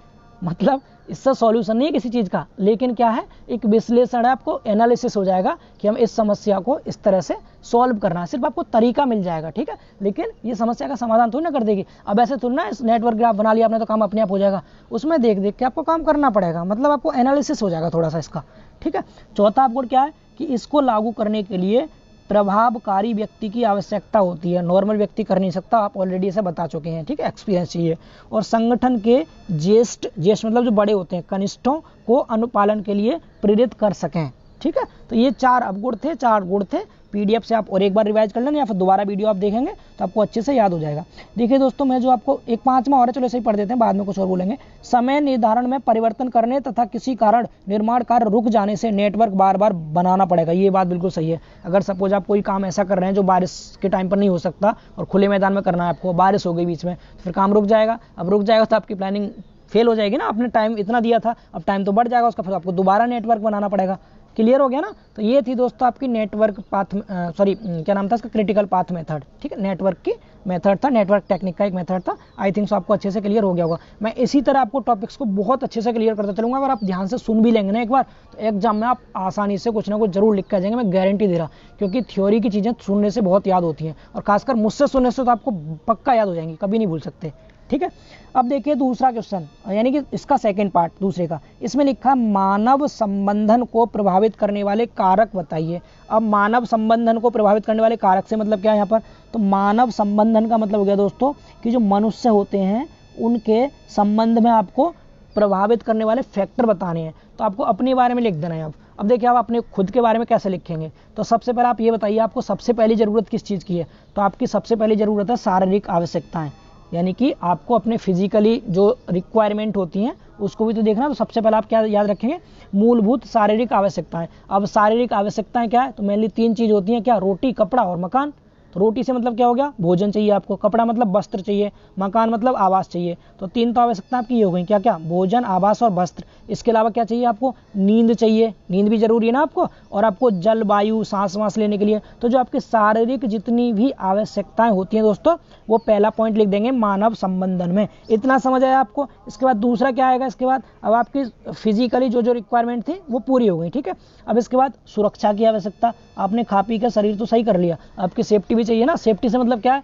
मतलब इससे सॉल्यूशन नहीं है किसी चीज का, लेकिन क्या है, एक विश्लेषण है, आपको एनालिसिस हो जाएगा कि हम इस समस्या को इस तरह से सॉल्व करना है, सिर्फ आपको तरीका मिल जाएगा। ठीक है, लेकिन ये समस्या का समाधान थोड़ी ना कर देगी। अब ऐसे थोड़ी ना इस नेटवर्क ग्राफ बना लिया आपने तो काम अपने आप हो जाएगा, उसमें देख देख के आपको काम करना पड़ेगा, मतलब आपको एनालिसिस हो जाएगा थोड़ा सा इसका। ठीक है, चौथा आपको क्या है कि इसको लागू करने के लिए प्रभावकारी व्यक्ति की आवश्यकता होती है, नॉर्मल व्यक्ति कर नहीं सकता, आप ऑलरेडी इसे बता चुके हैं। ठीक है, एक्सपीरियंस चाहिए। और संगठन के ज्येष्ठ मतलब जो बड़े होते हैं, कनिष्ठों को अनुपालन के लिए प्रेरित कर सकें। ठीक है, तो ये 4 गुण थे। पीडीएफ से आप और एक बार रिवाइज कर लेना या फिर दोबारा वीडियो आप देखेंगे तो आपको अच्छे से याद हो जाएगा। देखिए दोस्तों, मैं जो आपको एक 5वां और है, चलो इसे ही पढ़ देते हैं, बाद में कुछ और बोलेंगे। समय निर्धारण में परिवर्तन करने तथा किसी कारण निर्माण कार्य रुक जाने से नेटवर्क बार बार बनाना पड़ेगा। ये बात बिल्कुल सही है। अगर सपोज आप कोई काम ऐसा कर रहे हैं जो बारिश के टाइम पर नहीं हो सकता और खुले मैदान में करना है आपको, बारिश हो गई बीच में, तो फिर काम रुक जाएगा। अब रुक जाएगा तो आपकी प्लानिंग फेल हो जाएगी ना, आपने टाइम इतना दिया था, अब टाइम तो बढ़ जाएगा उसका, फिर आपको दोबारा नेटवर्क बनाना पड़ेगा। क्लियर हो गया ना। तो ये थी दोस्तों आपकी नेटवर्क पाथ, क्या नाम था इसका, क्रिटिकल पाथ मेथड। ठीक है, नेटवर्क की मेथड था, नेटवर्क टेक्निक का एक मेथड था। आई थिंक सो आपको अच्छे से क्लियर हो गया होगा। मैं इसी तरह आपको टॉपिक्स को बहुत अच्छे से क्लियर करता चलूंगा। अगर आप ध्यान से सुन भी लेंगे ना एक बार, तो एग्जाम में आप आसानी से कुछ ना कुछ जरूर लिख के आ जाएंगे, मैं गारंटी दे रहा। क्योंकि थ्योरी की चीजें सुनने से बहुत याद होती हैं, और खासकर मुझसे सुनने से तो आपको पक्का याद हो जाएंगी, कभी नहीं भूल सकते। ठीक है, अब देखिए दूसरा क्वेश्चन, यानी कि इसका सेकंड पार्ट दूसरे का, इसमें लिखा मानव संबंधन को प्रभावित करने वाले कारक बताइए। अब मानव संबंधन को प्रभावित करने वाले कारक से मतलब क्या है यहाँ पर, तो मानव संबंधन का मतलब हो गया दोस्तों कि जो मनुष्य होते हैं उनके संबंध में आपको प्रभावित करने वाले फैक्टर बताने हैं। तो आपको अपने बारे में लिख देना है। अब देखिए आप अपने खुद के बारे में कैसे लिखेंगे, तो सबसे पहले आप ये बताइए आपको सबसे पहली जरूरत किस चीज़ की है। तो आपकी सबसे पहली जरूरत है शारीरिक आवश्यकताएं, यानी कि आपको अपने फिजिकली जो रिक्वायरमेंट होती हैं उसको भी तो देखना। तो सबसे पहले आप क्या याद रखेंगे, मूलभूत शारीरिक आवश्यकताएं। अब शारीरिक आवश्यकताएं क्या है, तो मेनली 3 चीज होती हैं, क्या, रोटी, कपड़ा और मकान। तो रोटी से मतलब क्या हो गया, भोजन चाहिए आपको, कपड़ा मतलब वस्त्र चाहिए, मकान मतलब आवास चाहिए। तो 3 तो आवश्यकता आपकी ये हो गई, क्या क्या, भोजन, आवास और वस्त्र। इसके अलावा क्या चाहिए आपको, नींद चाहिए, नींद भी जरूरी है ना आपको, और आपको जल, वायु, सांस वास लेने के लिए। तो जो आपकी शारीरिक जितनी भी आवश्यकताएं होती हैं दोस्तों, वो पहला पॉइंट लिख देंगे मानव संबंधन में। इतना समझ आया आपको। इसके बाद दूसरा क्या आएगा, इसके बाद अब आपकी फिजिकली जो रिक्वायरमेंट थी वो पूरी हो गई। ठीक है, अब इसके बाद सुरक्षा की आवश्यकता, आपने खा पी कर शरीर तो सही कर लिया, आपकी सेफ्टी भी चाहिए ना। सेफ्टी से मतलब क्या है,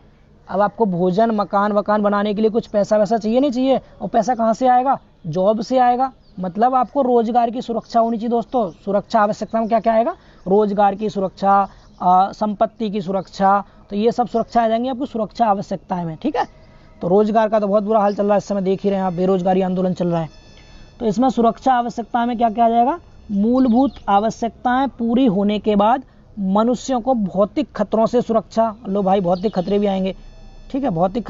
अब आपको भोजन, मकान वकान बनाने के लिए कुछ पैसा वैसा चाहिए नहीं चाहिए, और पैसा कहाँ से आएगा, जॉब से आएगा। मतलब आपको रोजगार की सुरक्षा होनी चाहिए दोस्तों। सुरक्षा आवश्यकता में क्या क्या आएगा, रोजगार की सुरक्षा, संपत्ति की सुरक्षा, तो ये सब सुरक्षा आ जाएंगी आपको सुरक्षा आवश्यकताएं में। ठीक है, तो रोजगार का तो बहुत बुरा हाल चल रहा है इस समय, देख ही रहे हैं आप, बेरोजगारी आंदोलन चल रहा है। तो इसमें सुरक्षा आवश्यकता में क्या क्या आ जाएगा, मूलभूत आवश्यकताएं पूरी होने के बाद मनुष्यों को भौतिक खतरों से सुरक्षा। लो भाई, भौतिक खतरे भी आएंगे। ठीक है, भौतिक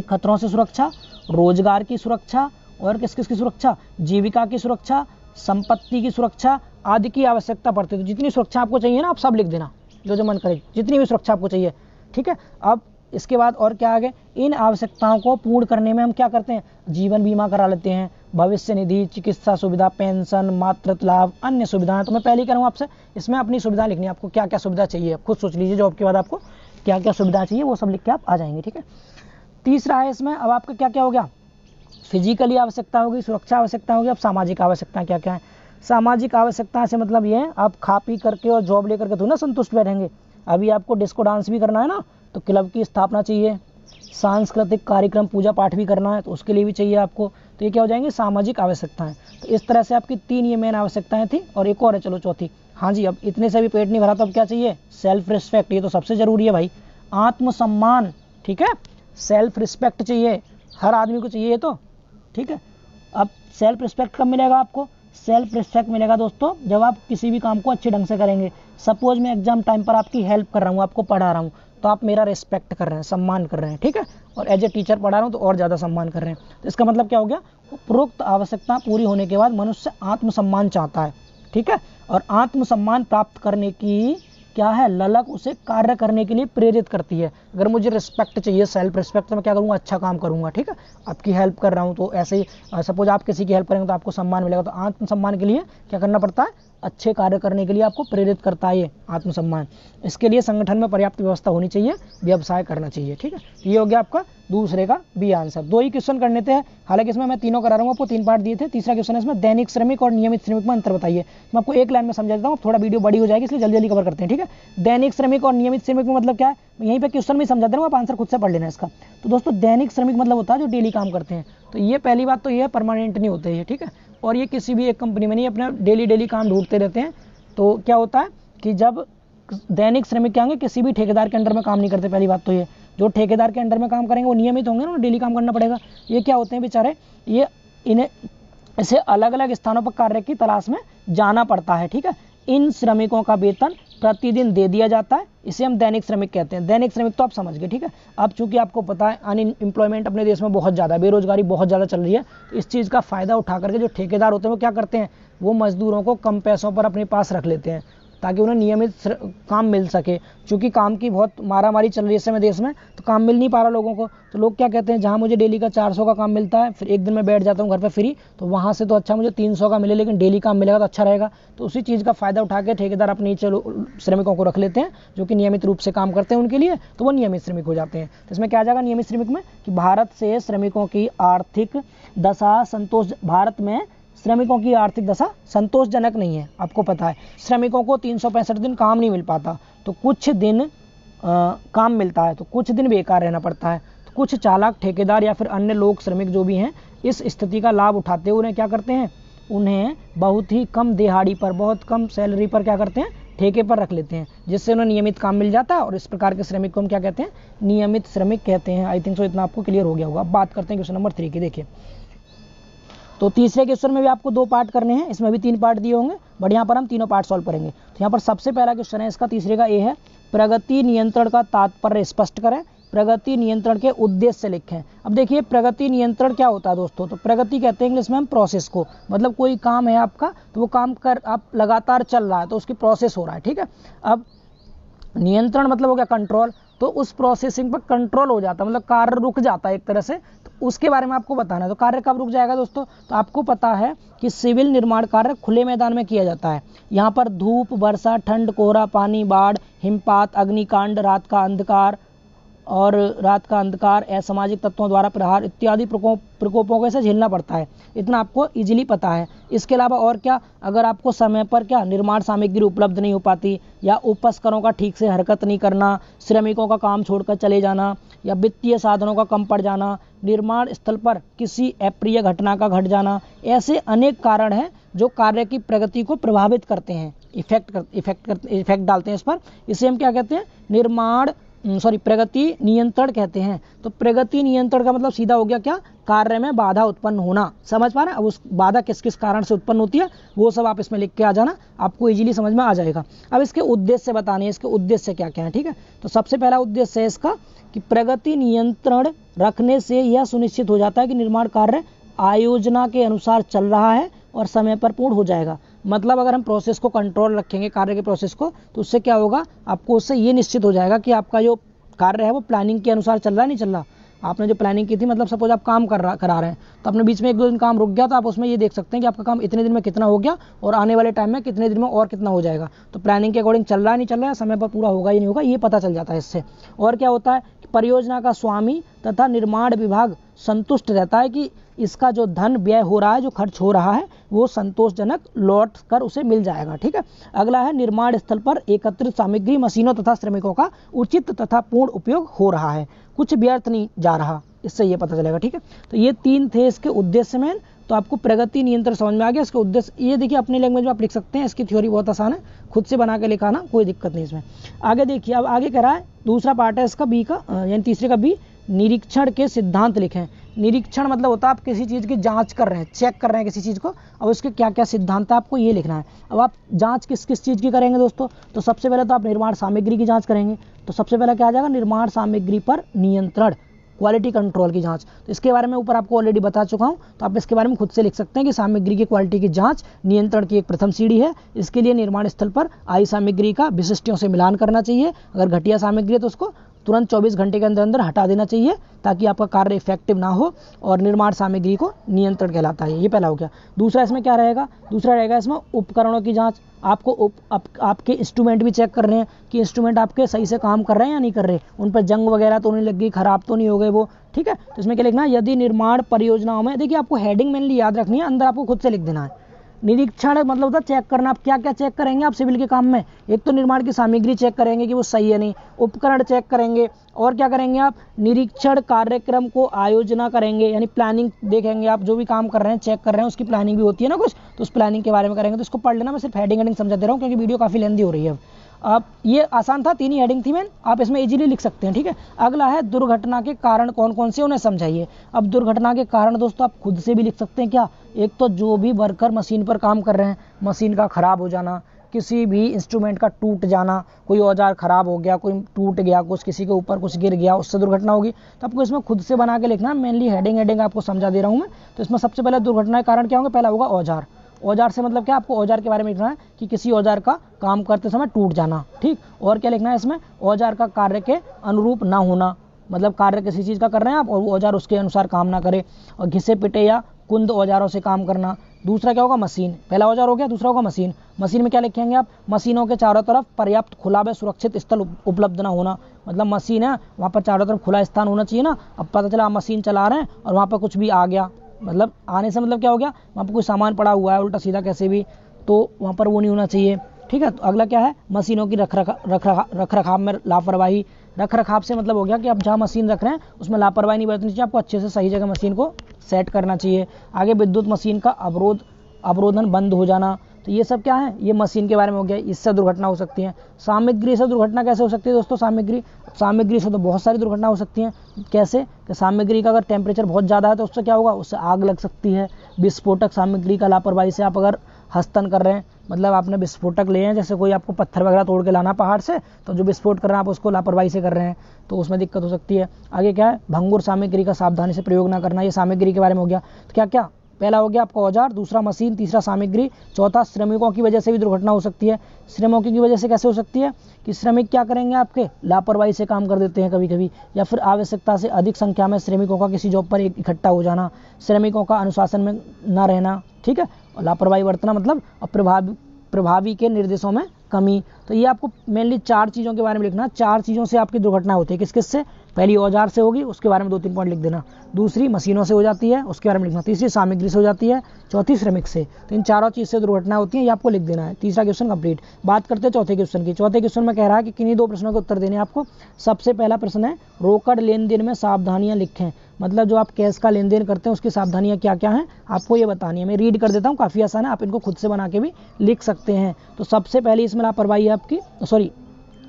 खतरों से सुरक्षा, रोजगार की सुरक्षा, और किस किस की सुरक्षा, जीविका की सुरक्षा, संपत्ति की सुरक्षा आदि की आवश्यकता पड़ती है। तो जितनी सुरक्षा आपको चाहिए ना, आप सब लिख देना, जो मन करे, जितनी भी सुरक्षा आपको चाहिए। ठीक है, अब इसके बाद और क्या आगे, इन आवश्यकताओं को पूर्ण करने में हम क्या करते हैं, जीवन बीमा करा लेते हैं, भविष्य निधि, चिकित्सा सुविधा, पेंशन, मातृत्व लाभ, अन्य सुविधाएं। तो मैं पहले ही करूँ आपसे, इसमें अपनी सुविधा लिखनी है, आपको क्या क्या सुविधा चाहिए खुद सोच लीजिए, जॉब के बाद आपको क्या क्या सुविधा चाहिए वो सब लिख के आप आ जाएंगे। ठीक है, तीसरा है इसमें, अब आपका क्या क्या हो गया, फिजिकली आवश्यकता होगी, सुरक्षा आवश्यकता होगी। अब सामाजिक आवश्यकता क्या क्या है, सामाजिक आवश्यकता से मतलब ये है, आप खा पी करके और जॉब लेकर के तो ना संतुष्ट बैठेंगे। अभी आपको डिस्को डांस भी करना है ना, तो क्लब की स्थापना चाहिए, सांस्कृतिक कार्यक्रम, पूजा पाठ भी करना है, तो उसके लिए भी चाहिए आपको। तो ये क्या हो जाएंगे, सामाजिक आवश्यकताएं। तो इस तरह से आपकी 3 ये मेन आवश्यकताएं थी, और एक और है, चलो चौथी। हाँ जी, अब इतने से भी पेट नहीं भरा तो अब क्या चाहिए, सेल्फ रिस्पेक्ट। ये तो सबसे जरूरी है भाई, आत्मसम्मान। ठीक है, सेल्फ रिस्पेक्ट चाहिए, हर आदमी को चाहिए ये तो। ठीक है, अब सेल्फ रिस्पेक्ट कब मिलेगा आपको, सेल्फ रिस्पेक्ट मिलेगा दोस्तों जब आप किसी भी काम को अच्छे ढंग से करेंगे। सपोज मैं एग्जाम टाइम पर आपकी हेल्प कर रहा हूँ, आपको पढ़ा रहा हूँ, तो आप मेरा रिस्पेक्ट कर रहे हैं, सम्मान कर रहे हैं। ठीक है, और एज ए टीचर पढ़ा रहा हूँ तो और ज़्यादा सम्मान कर रहे हैं। तो इसका मतलब क्या हो गया, उपरोक्त आवश्यकता पूरी होने के बाद मनुष्य आत्मसम्मान चाहता है। ठीक है, और आत्मसम्मान प्राप्त करने की क्या है, ललक उसे कार्य करने के लिए प्रेरित करती है। अगर मुझे रिस्पेक्ट चाहिए, सेल्फ रिस्पेक्ट, तो मैं क्या करूँगा, अच्छा काम करूँगा। ठीक है, आपकी हेल्प कर रहा हूँ तो ऐसे ही सपोज आप किसी की हेल्प करेंगे तो आपको सम्मान मिलेगा। तो आत्मसम्मान के लिए क्या करना पड़ता है, अच्छे कार्य करने के लिए आपको प्रेरित करता है ये आत्मसम्मान। इसके लिए संगठन में पर्याप्त व्यवस्था होनी चाहिए, व्यवसाय करना चाहिए। ठीक है, ये हो गया आपका दूसरे का बी आंसर। 2 ही क्वेश्चन करने थे, हालांकि इसमें मैं तीनों करा रहा हूँ, आपको 3 पार्ट दिए थे। तीसरा क्वेश्चन है इसमें दैनिक श्रमिक और नियमित श्रमिक में अंतर बताइए। मैं आपको एक लाइन में समझा देता हूँ, थोड़ा वीडियो बड़ी हो जाएगी इसलिए जल्दी जल्दी कवर करते हैं। ठीक है, दैनिक श्रमिक और नियमित श्रमिक में मतलब क्या है, यहीं पे क्वेश्चन में समझा दे रहा हूँ, आप आंसर खुद से पढ़ लेना इसका। तो दोस्तों दैनिक श्रमिक मतलब होता है जो डेली काम करते हैं। तो ये पहली बात तो ये है, परमानेंट नहीं होते ये। ठीक है, और ये किसी भी एक कंपनी में नहीं, अपना डेली काम ढूंढते रहते हैं। तो क्या होता है कि जब दैनिक श्रमिक क्या होंगे, किसी भी ठेकेदार के अंडर में काम नहीं करते। पहली बात तो ये, जो ठेकेदार के अंडर में काम करेंगे वो नियमित होंगे ना, डेली काम करना पड़ेगा। ये क्या होते हैं बेचारे, ये इन्हें इसे अलग अलग स्थानों पर कार्य की तलाश में जाना पड़ता है। ठीक है, इन श्रमिकों का वेतन प्रतिदिन दे दिया जाता है, इसे हम दैनिक श्रमिक कहते हैं। दैनिक श्रमिक तो आप समझ गए। ठीक है, अब चूंकि आपको पता है अनएम्प्लॉयमेंट अपने देश में बहुत ज़्यादा है, बेरोजगारी बहुत ज़्यादा चल रही है, तो इस चीज़ का फायदा उठा करके जो ठेकेदार होते हैं वो क्या करते हैं, वो मजदूरों को कम पैसों पर अपने पास रख लेते हैं ताकि उन्हें नियमित काम मिल सके। चूंकि काम की बहुत मारामारी चल रही है इस समय देश में, तो काम मिल नहीं पा रहा लोगों को। तो लोग क्या कहते हैं, जहां मुझे डेली का 400 का काम मिलता है, फिर एक दिन में बैठ जाता हूं घर पे फ्री, तो वहां से तो अच्छा मुझे 300 का मिले, लेकिन डेली काम मिलेगा तो अच्छा रहेगा। तो उसी चीज़ का फायदा उठा के ठेकेदार अपने श्रमिकों को रख लेते हैं जो कि नियमित रूप से काम करते हैं उनके लिए, तो वो नियमित श्रमिक हो जाते हैं। तो इसमें क्या आ जाएगा नियमित श्रमिक में, कि भारत से श्रमिकों की आर्थिक दशा भारत में श्रमिकों की आर्थिक दशा संतोषजनक नहीं है। आपको पता है श्रमिकों को 365 दिन काम नहीं मिल पाता, तो कुछ दिन काम मिलता है, तो कुछ दिन बेकार रहना पड़ता है। तो कुछ चालाक ठेकेदार या फिर अन्य लोग श्रमिक जो भी हैं, इस स्थिति का लाभ उठाते हुए उन्हें क्या करते हैं, उन्हें बहुत ही कम दिहाड़ी पर, बहुत कम सैलरी पर क्या करते हैं, ठेके पर रख लेते हैं, जिससे उन्हें नियमित काम मिल जाता है। और इस प्रकार के श्रमिक को हम क्या कहते हैं, नियमित श्रमिक कहते हैं। आई थिंक सो इतना आपको क्लियर हो गया होगा। अब बात करते हैं क्वेश्चन नंबर 3 की। देखिए, तो तीसरे क्वेश्चन में भी आपको 2 पार्ट करने हैं, इसमें भी 3 पार्ट दिए होंगे, बट यहाँ पर हम तीनों पार्ट सॉल्व करेंगे। तो यहाँ पर सबसे पहला क्वेश्चन है इसका, तीसरे का ए है, प्रगति नियंत्रण का तात्पर्य स्पष्ट करें, प्रगति नियंत्रण के उद्देश्य लिखें। अब देखिए प्रगति नियंत्रण क्या होता है दोस्तों, तो प्रगति कहते हैं इंग्लिश में हम प्रोसेस को, मतलब कोई काम है आपका, तो वो काम कर आप लगातार चल रहा है तो उसकी प्रोसेस हो रहा है। ठीक है, अब नियंत्रण मतलब हो गया कंट्रोल, तो उस प्रोसेसिंग पर कंट्रोल हो जाता है, मतलब कार्य रुक जाता है एक तरह से, तो उसके बारे में आपको बताना है। तो कार्य कब रुक जाएगा दोस्तों, तो आपको पता है कि सिविल निर्माण कार्य खुले मैदान में किया जाता है। यहाँ पर धूप, वर्षा, ठंड, कोहरा, पानी, बाढ़, हिमपात, अग्निकांड, रात का अंधकार, असामाजिक तत्वों द्वारा प्रहार इत्यादि प्रकोपों को ऐसे झेलना पड़ता है। इतना आपको इजीली पता है। इसके अलावा और क्या, अगर आपको समय पर क्या निर्माण सामग्री उपलब्ध नहीं हो पाती, या उपस्करों का ठीक से हरकत नहीं करना, श्रमिकों का काम छोड़कर चले जाना, या वित्तीय साधनों का कम पड़ जाना, निर्माण स्थल पर किसी अप्रिय घटना का घट जाना, ऐसे अनेक कारण हैं जो कार्य की प्रगति को प्रभावित करते हैं, इफेक्ट डालते हैं इस पर। इसे हम क्या कहते हैं, प्रगति नियंत्रण कहते हैं। तो प्रगति नियंत्रण का मतलब सीधा हो गया क्या, कार्य में बाधा उत्पन्न होना। समझ पा रहे हैं, अब उस बाधा किस किस कारण से उत्पन्न होती है वो सब आप इसमें लिख के आ जाना, आपको इजीली समझ में आ जाएगा। अब इसके उद्देश्य बताने हैं, इसके उद्देश्य क्या क्या है। ठीक है, तो सबसे पहला उद्देश्य है इसका कि प्रगति नियंत्रण रखने से यह सुनिश्चित हो जाता है कि निर्माण कार्य आयोजना के अनुसार चल रहा है और समय पर पूर्ण हो जाएगा। मतलब अगर हम प्रोसेस को कंट्रोल रखेंगे, कार्य के प्रोसेस को, तो उससे क्या होगा, आपको उससे ये निश्चित हो जाएगा कि आपका जो कार्य है वो प्लानिंग के अनुसार चल रहा है, नहीं चल रहा। आपने जो प्लानिंग की थी, मतलब सपोज आप काम करा रहे हैं, तो अपने बीच में 1-2 दिन काम रुक गया, तो आप उसमें ये देख सकते हैं कि आपका काम इतने दिन में कितना हो गया और आने वाले टाइम में कितने दिन में और कितना हो जाएगा। तो प्लानिंग के अकॉर्डिंग चल रहा है, नहीं चल रहा है, समय पर पूरा होगा या नहीं होगा, ये पता चल जाता है इससे। और क्या होता है, परियोजना का स्वामी तथा निर्माण विभाग संतुष्ट रहता है कि इसका जो धन व्यय हो रहा है, जो खर्च हो रहा है, वो संतोषजनक लौट कर उसे मिल जाएगा। ठीक है, अगला है निर्माण स्थल पर एकत्रित सामग्री, मशीनों तथा श्रमिकों का उचित तथा पूर्ण उपयोग हो रहा है, कुछ व्यर्थ नहीं जा रहा, इससे ये पता चलेगा। ठीक है, तो ये 3 थे इसके उद्देश्य में। तो आपको प्रगति नियंत्रण समझ में आ गया। इसके उद्देश्य ये देखिए, अपनी लैंग्वेज में आप लिख सकते हैं, इसकी थ्योरी बहुत आसान है, खुद से बना के लिखाना, कोई दिक्कत नहीं इसमें। आगे देखिए, अब आगे कह रहा है दूसरा पार्ट है इसका बी का, यानी तीसरे का बी, निरीक्षण के सिद्धांत लिखें। निरीक्षण मतलब होता है आप किसी चीज़ की जांच कर रहे हैं, चेक कर रहे हैं किसी चीज़ को, अब उसके क्या क्या सिद्धांत है आपको ये लिखना है। अब आप जांच किस किस चीज़ की करेंगे दोस्तों, तो सबसे पहले तो आप निर्माण सामग्री की जांच करेंगे। तो सबसे पहले क्या आ जाएगा, निर्माण सामग्री पर नियंत्रण, क्वालिटी कंट्रोल की जांच। तो इसके बारे में ऊपर आपको ऑलरेडी बता चुका हूं, तो आप इसके बारे में खुद से लिख सकते हैं कि सामग्री की क्वालिटी की जांच नियंत्रण की एक प्रथम सीढ़ी है। इसके लिए निर्माण स्थल पर आई सामग्री का विशिष्टों से मिलान करना चाहिए। अगर घटिया सामग्री है तो उसको तुरंत 24 घंटे के अंदर अंदर हटा देना चाहिए ताकि आपका कार्य इफेक्टिव ना हो, और निर्माण सामग्री को नियंत्रण कहलाता है। ये पहला हो गया। दूसरा इसमें क्या रहेगा, दूसरा रहेगा इसमें उपकरणों की जांच। आपको आपके इंस्ट्रूमेंट भी चेक कर रहे हैं कि इंस्ट्रूमेंट आपके सही से काम कर रहे हैं या नहीं कर रहे, उन पर जंग वगैरह तो नहीं लग गई, खराब तो नहीं हो गए वो, ठीक है। तो इसमें क्या लिखना है, यदि निर्माण परियोजनाओं में, देखिए आपको हेडिंग मेनली याद रखनी है, अंदर आपको खुद से लिख देना है। निरीक्षण मतलब होता है चेक करना। आप क्या क्या चेक करेंगे आप सिविल के काम में, एक तो निर्माण की सामग्री चेक करेंगे कि वो सही है नहीं, उपकरण चेक करेंगे, और क्या करेंगे आप निरीक्षण कार्यक्रम को आयोजना करेंगे, यानी प्लानिंग देखेंगे। आप जो भी काम कर रहे हैं चेक कर रहे हैं उसकी प्लानिंग भी होती है ना कुछ, तो उस प्लानिंग के बारे में करेंगे। तो इसको पढ़ लेना, मैं सिर्फ हेडिंग समझा दे रहा हूँ क्योंकि वीडियो काफी लेंथी हो रही है। अब ये आसान था, 3 ही हेडिंग थी मैन, आप इसमें इजीली लिख सकते हैं, ठीक है। अगला है दुर्घटना के कारण कौन कौन से, उन्हें समझाइए। अब दुर्घटना के कारण दोस्तों आप खुद से भी लिख सकते हैं। क्या, एक तो जो भी वर्कर मशीन पर काम कर रहे हैं, मशीन का खराब हो जाना, किसी भी इंस्ट्रूमेंट का टूट जाना, कोई औजार खराब हो गया, कोई टूट गया, कुछ किसी के ऊपर कुछ गिर गया, उससे दुर्घटना होगी। तो आपको इसमें खुद से बना के लिखना, मेनली हेडिंग आपको समझा दे रहा हूँ मैं। तो इसमें सबसे पहले दुर्घटना के कारण क्या होंगे, पहला होगा औजार। औजार से मतलब क्या, आपको औजार के बारे में लिखना है कि किसी औजार का काम करते समय टूट जाना, ठीक। और क्या लिखना है इसमें, औजार का कार्य के अनुरूप ना होना, मतलब कार्य किसी चीज का कर रहे हैं आप और वो औजार उसके अनुसार काम ना करे, और घिसे पिटे या कुंद औजारों से काम करना। दूसरा क्या होगा, मशीन। पहला औजार हो गया, दूसरा होगा मशीन। मशीन में क्या लिखेंगे आप, मशीनों के चारों तरफ पर्याप्त खुला व सुरक्षित स्थल उपलब्ध ना होना। मतलब मशीन है, वहाँ पर चारों तरफ खुला स्थान होना चाहिए ना। अब पता चला आप मशीन चला रहे हैं और वहाँ पर कुछ भी आ गया, मतलब आने से मतलब क्या हो गया, वहाँ पर कोई सामान पड़ा हुआ है उल्टा सीधा कैसे भी, तो वहाँ पर वो नहीं होना चाहिए, ठीक है। तो अगला क्या है, मशीनों की रख रखाव में लापरवाही। रख रखाव से मतलब हो गया कि आप जहाँ मशीन रख रहे हैं उसमें लापरवाही नहीं बरतनी चाहिए, आपको अच्छे से सही जगह मशीन को सेट करना चाहिए। आगे विद्युत मशीन का अवरोधन बंद हो जाना। तो ये सब क्या है, ये मशीन के बारे में हो गया, इससे दुर्घटना हो सकती है। सामग्री से दुर्घटना कैसे हो सकती है दोस्तों, सामग्री से तो बहुत सारी दुर्घटना हो सकती हैं। कैसे, कि सामग्री का अगर टेम्परेचर बहुत ज़्यादा है तो उससे क्या होगा, उससे आग लग सकती है। विस्फोटक सामग्री का लापरवाही से आप अगर हस्तन कर रहे हैं, मतलब आपने विस्फोटक लिए हैं, जैसे कोई आपको पत्थर वगैरह तोड़ के लाना पहाड़ से, तो जो विस्फोट कर रहे हैं आप उसको लापरवाही से कर रहे हैं, तो उसमें दिक्कत हो सकती है। आगे क्या है, भंगुर सामग्री का सावधानी से प्रयोग ना करना। ये सामग्री के बारे में हो गया। तो क्या क्या, पहला हो गया आपका औजार, दूसरा मशीन, तीसरा सामग्री, चौथा श्रमिकों की वजह से भी दुर्घटना हो सकती है। श्रमिकों की वजह से कैसे हो सकती है, कि श्रमिक क्या करेंगे आपके, लापरवाही से काम कर देते हैं कभी कभी, या फिर आवश्यकता से अधिक संख्या में श्रमिकों का किसी जॉब पर इकट्ठा हो जाना, श्रमिकों का अनुशासन में न रहना, ठीक है, और लापरवाही बरतना मतलब प्रभावी के निर्देशों में कमी। तो ये आपको मेनली 4 चीज़ों के बारे में लिखना। 4 चीज़ों से आपकी दुर्घटना होती है, किस किस से, पहली औजार से होगी, उसके बारे में 2-3 पॉइंट लिख देना। दूसरी मशीनों से हो जाती है, उसके बारे में लिखना। तीसरी सामग्री से हो जाती है, चौथी श्रमिक से। तो इन चारों चीज़ से दुर्घटना होती है, ये आपको लिख देना है। तीसरा क्वेश्चन कंप्लीट। बात करते हैं चौथे क्वेश्चन की। चौथे क्वेश्चन में कह रहा है कि किन्हीं 2 प्रश्नों के उत्तर देने आपको। सबसे पहला प्रश्न है, रोकड़ लेन देन में सावधानियां लिखें। मतलब जो आप कैश का लेन देन करते हैं उसकी सावधानियां क्या क्या हैं आपको ये बतानी है। मैं रीड कर देता हूँ, काफ़ी आसान है, आप इनको खुद से बना के भी लिख सकते हैं। तो सबसे पहली इसमें लापरवाही है आपकी,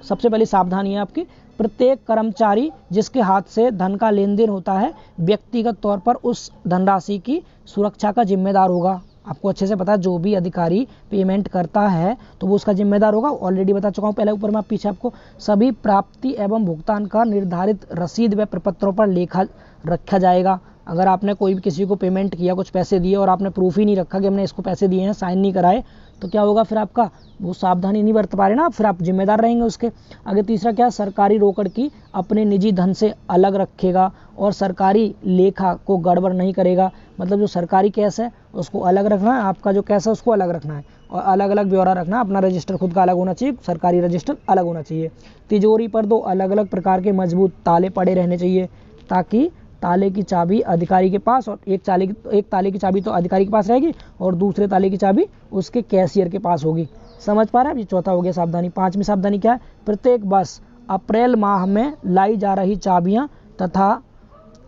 सबसे पहली सावधानी है आपकी, प्रत्येक कर्मचारी जिसके हाथ से धन का लेन देन होता है व्यक्तिगत तौर पर उस धनराशि की सुरक्षा का जिम्मेदार होगा। आपको अच्छे से पता है, जो भी अधिकारी पेमेंट करता है तो वो उसका जिम्मेदार होगा। ऑलरेडी बता चुका हूँ पहले ऊपर में, पीछे आपको सभी प्राप्ति एवं भुगतान का निर्धारित रसीद व प्रपत्रों पर लेखा रखा जाएगा। अगर आपने कोई भी किसी को पेमेंट किया, कुछ पैसे दिए और आपने प्रूफ ही नहीं रखा कि हमने इसको पैसे दिए हैं, साइन नहीं कराए, तो क्या होगा फिर आपका, वो सावधानी नहीं बरत पा रहे ना, फिर आप जिम्मेदार रहेंगे उसके। आगे तीसरा क्या, सरकारी रोकड़ की अपने निजी धन से अलग रखेगा और सरकारी लेखा को गड़बड़ नहीं करेगा। मतलब जो सरकारी कैश है उसको अलग रखना है, आपका जो कैश है उसको अलग रखना है, और अलग अलग ब्यौरा रखना है। अपना रजिस्टर खुद का अलग होना चाहिए, सरकारी रजिस्टर अलग होना चाहिए। तिजोरी पर 2 अलग अलग प्रकार के मजबूत ताले पड़े रहने चाहिए, ताकि ताले की चाबी अधिकारी के पास, और एक ताले की चाबी तो अधिकारी के पास रहेगी और दूसरे ताले की चाबी उसके कैशियर के पास होगी। समझ पा रहे हैं? ये चौथा हो गया सावधानी। 5वीं सावधानी क्या है, प्रत्येक वर्ष अप्रैल माह में लाई जा रही चाबियां तथा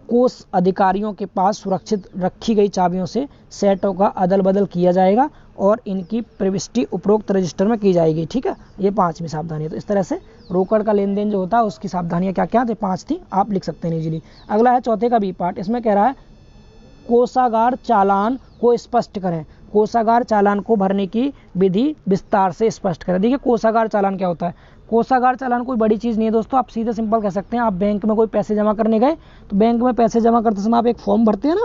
कोष अधिकारियों के पास सुरक्षित रखी गई चाबियों से सेटों का अदल बदल किया जाएगा और इनकी प्रविष्टि उपरोक्त रजिस्टर में की जाएगी। ठीक है, ये 5वीं सावधानी है। तो इस तरह से रोकड़ का लेन देन जो होता है उसकी सावधानियां क्या क्या थे, 5 थी, आप लिख सकते हैं इजीली। अगला है चौथे का बी पार्ट। इसमें कह रहा है कोषागार चालान को स्पष्ट करें। कोषागार चालान को भरने की विधि विस्तार से स्पष्ट करें। देखिए कोषागार चालान क्या होता है। कोषागार चालान कोई बड़ी चीज़ नहीं है दोस्तों, आप सीधे सिंपल कह सकते हैं। आप बैंक में कोई पैसे जमा करने गए, तो बैंक में पैसे जमा करते समय आप एक फॉर्म भरते हैं ना,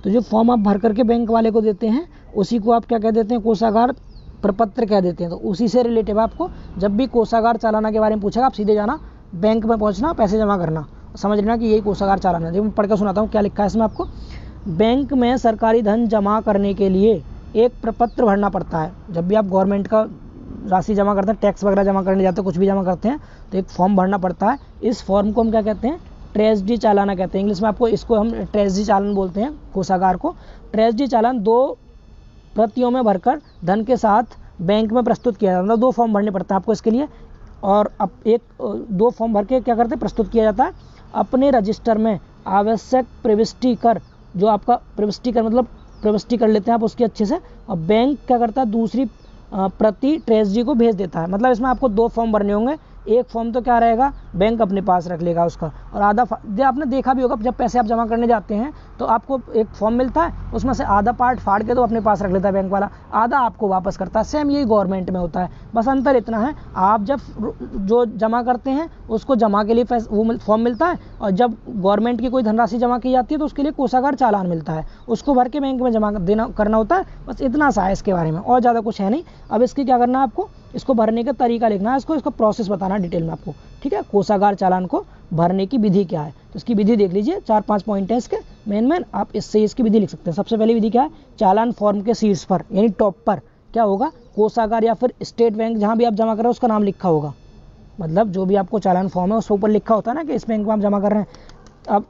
तो जो फॉर्म आप भर करके बैंक वाले को देते हैं, उसी को आप क्या कह देते हैं, कोषागार प्रपत्र कह देते हैं। तो उसी से रिलेटिव आपको जब भी कोषागार चालाना के बारे में पूछेगा, आप सीधे जाना, बैंक में पहुंचना, पैसे जमा करना, समझ लेना कि यही कोषागार चालान है। जब मैं पढ़ कर सुनाता हूँ क्या लिखा है इसमें आपको। बैंक में सरकारी धन जमा करने के लिए एक प्रपत्र भरना पड़ता है। जब भी आप गवर्नमेंट का राशि जमा करते हैं, टैक्स वगैरह जमा करने जाते हैं, कुछ भी जमा करते हैं, तो एक फॉर्म भरना पड़ता है। इस फॉर्म को हम क्या कहते हैं, ट्रेजरी चालाना कहते हैं। इंग्लिश में आपको इसको हम ट्रेजरी चालान बोलते हैं, कोषागार को। ट्रेजरी चालान 2 प्रतियों में भरकर धन के साथ बैंक में प्रस्तुत किया जाता है। 2 फॉर्म भरने पड़ते हैं आपको इसके लिए, और अब 2 फॉर्म भर के क्या करते हैं, प्रस्तुत किया जाता है। अपने रजिस्टर में आवश्यक प्रविष्टि कर, जो आपका प्रविष्टि कर मतलब प्रविष्टि कर लेते हैं आप उसकी अच्छे से, और बैंक क्या करता है, दूसरी प्रति ट्रेजरी को भेज देता है। मतलब इसमें आपको 2 फॉर्म भरने होंगे। एक फॉर्म तो क्या रहेगा, बैंक अपने पास रख लेगा उसका, और आधा आपने देखा भी होगा, जब पैसे आप जमा करने जाते हैं तो आपको एक फॉर्म मिलता है, उसमें से आधा पार्ट फाड़ के तो अपने पास रख लेता है बैंक वाला, आधा आपको वापस करता है। सेम यही गवर्नमेंट में होता है, बस अंतर इतना है, आप जब जो जमा करते हैं उसको जमा के लिए वो फॉर्म मिलता है, और जब गवर्नमेंट की कोई धनराशि जमा की जाती है तो उसके लिए कोषागार चालान मिलता है, उसको भर के बैंक में जमा करना होता है। बस इतना सा है इसके बारे में, और ज़्यादा कुछ है नहीं। अब इसकी क्या करना है आपको, इसको भरने का तरीका लिखना है, इसका प्रोसेस बताना डिटेल में आपको, ठीक है। कोषागार चालान को भरने की विधि क्या है, तो इसकी विधि देख लीजिए, 4-5 पॉइंट है इसके मेन। आप इससे इसकी विधि लिख सकते हैं। सबसे पहली विधि क्या है, चालान फॉर्म के शीर्ष पर यानी टॉप पर क्या होगा, कोषागार या फिर स्टेट बैंक जहां भी आप जमा कर रहे हो उसका नाम लिखा होगा। मतलब जो भी आपको चालान फॉर्म है उसके ऊपर लिखा होता है ना कि इस बैंक में आप जमा कर रहे हैं। अब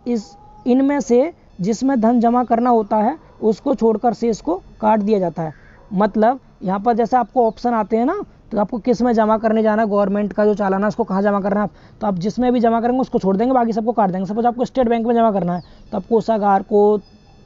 इनमें से जिसमें धन जमा करना होता है उसको छोड़कर शेष को काट दिया जाता है। मतलब यहाँ पर जैसे आपको ऑप्शन आते हैं ना, तो आपको किस में जमा करने जाना है, गवर्नमेंट का जो चालान है उसको कहाँ जमा करना है, तो आप जिसमें भी जमा करेंगे उसको छोड़ देंगे, बाकी सबको काट देंगे। सपोज आपको स्टेट बैंक में जमा करना है, तो आप कोषागार को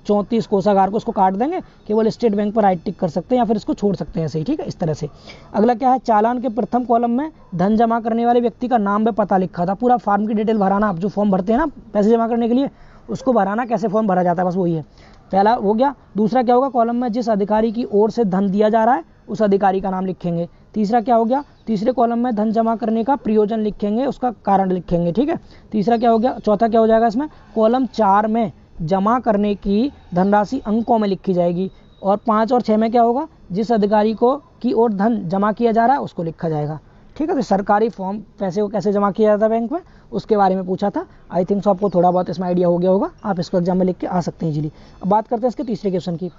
34 कोषागार को उसको काट देंगे, केवल स्टेट बैंक पर राइट टिक कर सकते हैं या फिर इसको छोड़ सकते हैं ऐसे ही, ठीक है, इस तरह से। अगला क्या है, चालान के प्रथम कॉलम में धन जमा करने वाले व्यक्ति का नाम व पता लिखा था। पूरा फॉर्म की डिटेल भराना, आप जो फॉर्म भरते हैं ना पैसे जमा करने के लिए, उसको भराना, कैसे फॉर्म भरा जाता है, बस वही है। पहला हो गया। दूसरा क्या होगा, कॉलम में जिस अधिकारी की ओर से धन दिया जा रहा है उस अधिकारी का नाम लिखेंगे। तीसरा क्या हो गया, तीसरे कॉलम में धन जमा करने का प्रयोजन लिखेंगे, उसका कारण लिखेंगे, ठीक है। तीसरा क्या हो गया, चौथा क्या हो जाएगा इसमें, कॉलम 4 में जमा करने की धनराशि अंकों में लिखी जाएगी, और 5 और 6 में क्या होगा, जिस अधिकारी को की ओर धन जमा किया जा रहा है उसको लिखा जाएगा, ठीक है। तो सरकारी फॉर्म पैसे को कैसे जमा किया जाता है बैंक में, उसके बारे में पूछा था। आई थिंक सो आपको थोड़ा बहुत इसमें आइडिया हो गया होगा, आप इसको एग्जाम में लिख के आ सकते हैं इजीली। अब बात करते हैं इसके तीसरे क्वेश्चन की।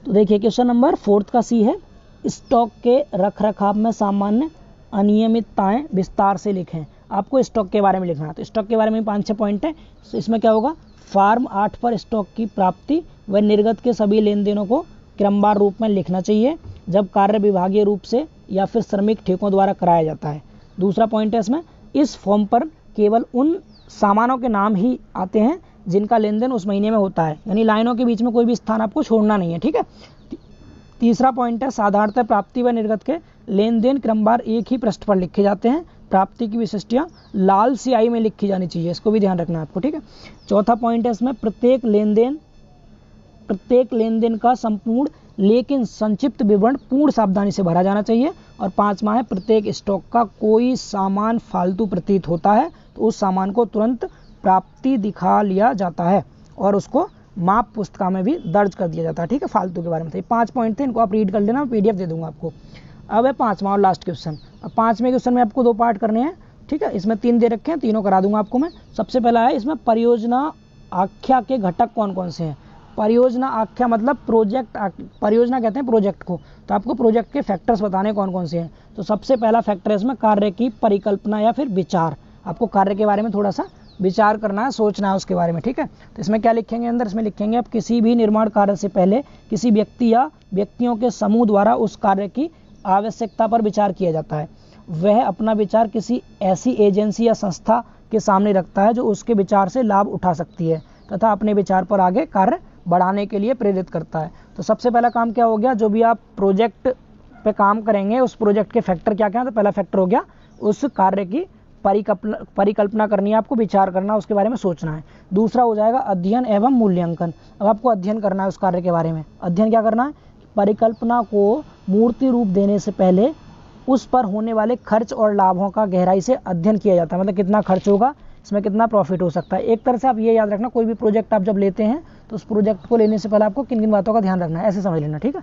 तो देखिए क्वेश्चन नंबर 4 का सी है, स्टॉक के रख रखाव में सामान्य अनियमितताएं विस्तार से लिखें। आपको स्टॉक के बारे में लिखना है। तो स्टॉक के बारे में 5-6 पॉइंट है। तो इसमें क्या होगा, फॉर्म 8 पर स्टॉक की प्राप्ति व निर्गत के सभी लेन देनों को क्रमवार रूप में लिखना चाहिए जब कार्य विभागीय रूप से या फिर श्रमिक ठेकों द्वारा कराया जाता है। दूसरा पॉइंट है इसमें, इस फॉर्म पर केवल उन सामानों के नाम ही आते हैं जिनका लेन देन उस महीने में होता है, यानी लाइनों के बीच में कोई भी स्थान आपको छोड़ना नहीं है, ठीक है। तीसरा पॉइंट है, साधारणतः प्राप्ति व निर्गत के लेन देन क्रमवार एक ही पृष्ठ पर लिखे जाते हैं। प्राप्ति की विशिष्टियां लाल स्याही में लिखी जानी चाहिए, इसको भी ध्यान रखना है आपको, ठीक है। चौथा पॉइंट है इसमें, प्रत्येक लेन देन का संपूर्ण लेकिन संक्षिप्त विवरण पूर्ण सावधानी से भरा जाना चाहिए। और 5वां है, प्रत्येक स्टॉक का कोई सामान फालतू प्रतीत होता है तो उस सामान को तुरंत प्राप्ति दिखा लिया जाता है और उसको माप पुस्तिका में भी दर्ज कर दिया जाता है, ठीक है। फालतू के बारे में 5 पॉइंट थे, इनको आप रीड कर लेना, PDF दे दूंगा आपको। अब है 5वां और लास्ट क्वेश्चन। अब 5वें क्वेश्चन में आपको 2 पार्ट करने हैं, ठीक है। इसमें 3 दे रखे हैं, तीनों करा दूंगा आपको मैं। सबसे पहला है इसमें, परियोजना आख्या के घटक कौन कौन से हैं। परियोजना आख्या मतलब प्रोजेक्ट, परियोजना कहते हैं प्रोजेक्ट को, तो आपको प्रोजेक्ट के फैक्टर्स बताने कौन कौन से हैं। तो सबसे पहला फैक्टर है इसमें कार्य की परिकल्पना या फिर विचार। आपको कार्य के बारे में थोड़ा सा विचार करना है, सोचना है उसके बारे में, ठीक है। तो इसमें क्या लिखेंगे अंदर, इसमें लिखेंगे आप किसी भी निर्माण कार्य से पहले किसी व्यक्ति या व्यक्तियों के समूह द्वारा उस कार्य की आवश्यकता पर विचार किया जाता है। वह अपना विचार किसी ऐसी एजेंसी या संस्था के सामने रखता है जो उसके विचार से लाभ उठा सकती है तथा अपने विचार पर आगे कार्य बढ़ाने के लिए प्रेरित करता है। तो सबसे पहला काम क्या हो गया, जो भी आप प्रोजेक्ट पे काम करेंगे उस प्रोजेक्ट के फैक्टर क्या क्या है। तो पहला फैक्टर हो गया उस कार्य की परिकल्पना करनी है, आपको विचार करना, उसके बारे में सोचना है। दूसरा हो जाएगा अध्ययन एवं मूल्यांकन। अब आपको अध्ययन करना है उस कार्य के बारे में। अध्ययन क्या करना है, परिकल्पना को मूर्ति रूप देने से पहले उस पर होने वाले खर्च और लाभों का गहराई से अध्ययन किया जाता है। मतलब कितना खर्च होगा, इसमें कितना प्रॉफिट हो सकता है। एक तरह से आप ये याद रखना, कोई भी प्रोजेक्ट आप जब लेते हैं तो उस प्रोजेक्ट को लेने से पहले आपको किन किन बातों का ध्यान रखना है, ऐसे समझ लेना, ठीक है।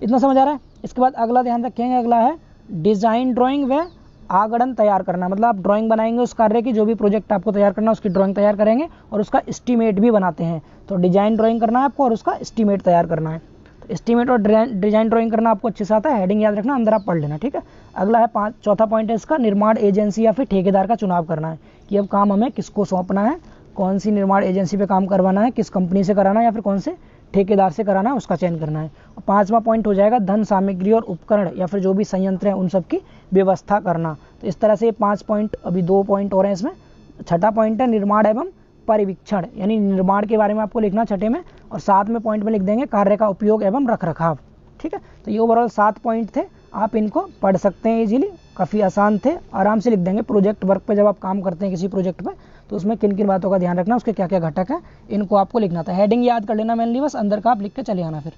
इतना समझ आ रहा है। इसके बाद अगला ध्यान रखेंगे, अगला है डिजाइन ड्राइंग व आगणन तैयार करना। मतलब आप ड्राइंग बनाएंगे उस कार्य की, जो भी प्रोजेक्ट आपको तैयार करना है उसकी ड्राइंग तैयार करेंगे और उसका एस्टीमेट भी बनाते हैं। तो डिजाइन ड्राइंग करना है आपको और उसका एस्टीमेट तैयार करना है। तो एस्टीमेट और डिजाइन ड्राइंग करना आपको अच्छे से आता है, हेडिंग याद रखना, अंदर आप पढ़ लेना, ठीक है। अगला है चौथा पॉइंट है इसका, निर्माण एजेंसी या फिर ठेकेदार का चुनाव करना है कि अब काम हमें किसको सौंपना है, कौन सी निर्माण एजेंसी पे काम करवाना है, किस कंपनी से कराना है या फिर कौन से ठेकेदार से कराना है, उसका चयन करना है। और पांचवा पॉइंट हो जाएगा धन सामग्री और उपकरण या फिर जो भी संयंत्र है उन सब की व्यवस्था करना। तो इस तरह से ये 5 पॉइंट, अभी 2 पॉइंट और हैं इसमें। छठा पॉइंट है निर्माण एवं परिवीक्षण, यानी निर्माण के बारे में आपको लिखना छठे में, और 7 में पॉइंट में लिख देंगे कार्य का उपयोग एवं रख रखाव, ठीक है। तो ये ओवरऑल 7 पॉइंट थे, आप इनको पढ़ सकते हैं इजीली, काफ़ी आसान थे, आराम से लिख देंगे। प्रोजेक्ट वर्क पे जब आप काम करते हैं किसी प्रोजेक्ट पे तो उसमें किन किन बातों का ध्यान रखना, उसके क्या क्या घटक है, इनको आपको लिखना था। हेडिंग याद कर लेना मेनली, बस अंदर का आप लिख के चले आना फिर,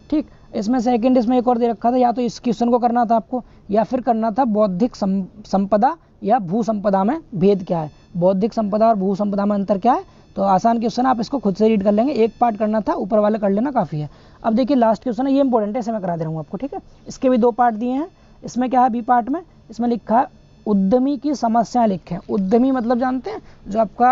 ठीक। इसमें सेकंड, इसमें एक और दे रखा था, या तो इस क्वेश्चन को करना था आपको या फिर करना था बौद्धिक संपदा या भू संपदा में भेद क्या है, बौद्धिक संपदा और भू संपदा में अंतर क्या है। तो आसान क्वेश्चन, आप इसको खुद से रीड कर लेंगे, एक पार्ट करना था, ऊपर वाले कर लेना काफ़ी है। अब देखिए लास्ट क्वेश्चन है, ये इंपॉर्टेंट है, इसे मैं करा दे रहा हूँ आपको, ठीक है। इसके भी 2 पार्ट दिए हैं। इसमें क्या है, बी पार्ट में इसमें लिखा है उद्यमी की समस्या लिखें। उद्यमी मतलब जानते हैं, जो आपका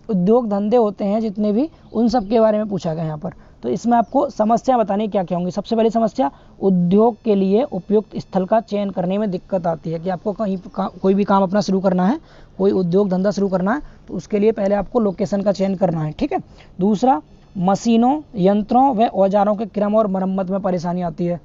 उद्योग धंधे होते हैं जितने भी, उन सब के बारे में पूछा गया यहाँ पर। तो इसमें आपको समस्या बतानी क्या क्या होंगी। सबसे पहली समस्या, उद्योग के लिए उपयुक्त स्थल का चयन करने में दिक्कत आती है कि आपको कहीं कोई भी काम अपना शुरू करना है, कोई उद्योग धंधा शुरू करना है, तो उसके लिए पहले आपको लोकेशन का चयन करना है, ठीक है। दूसरा, मशीनों, यंत्रों व औजारों के क्रम और मरम्मत में परेशानी आती है।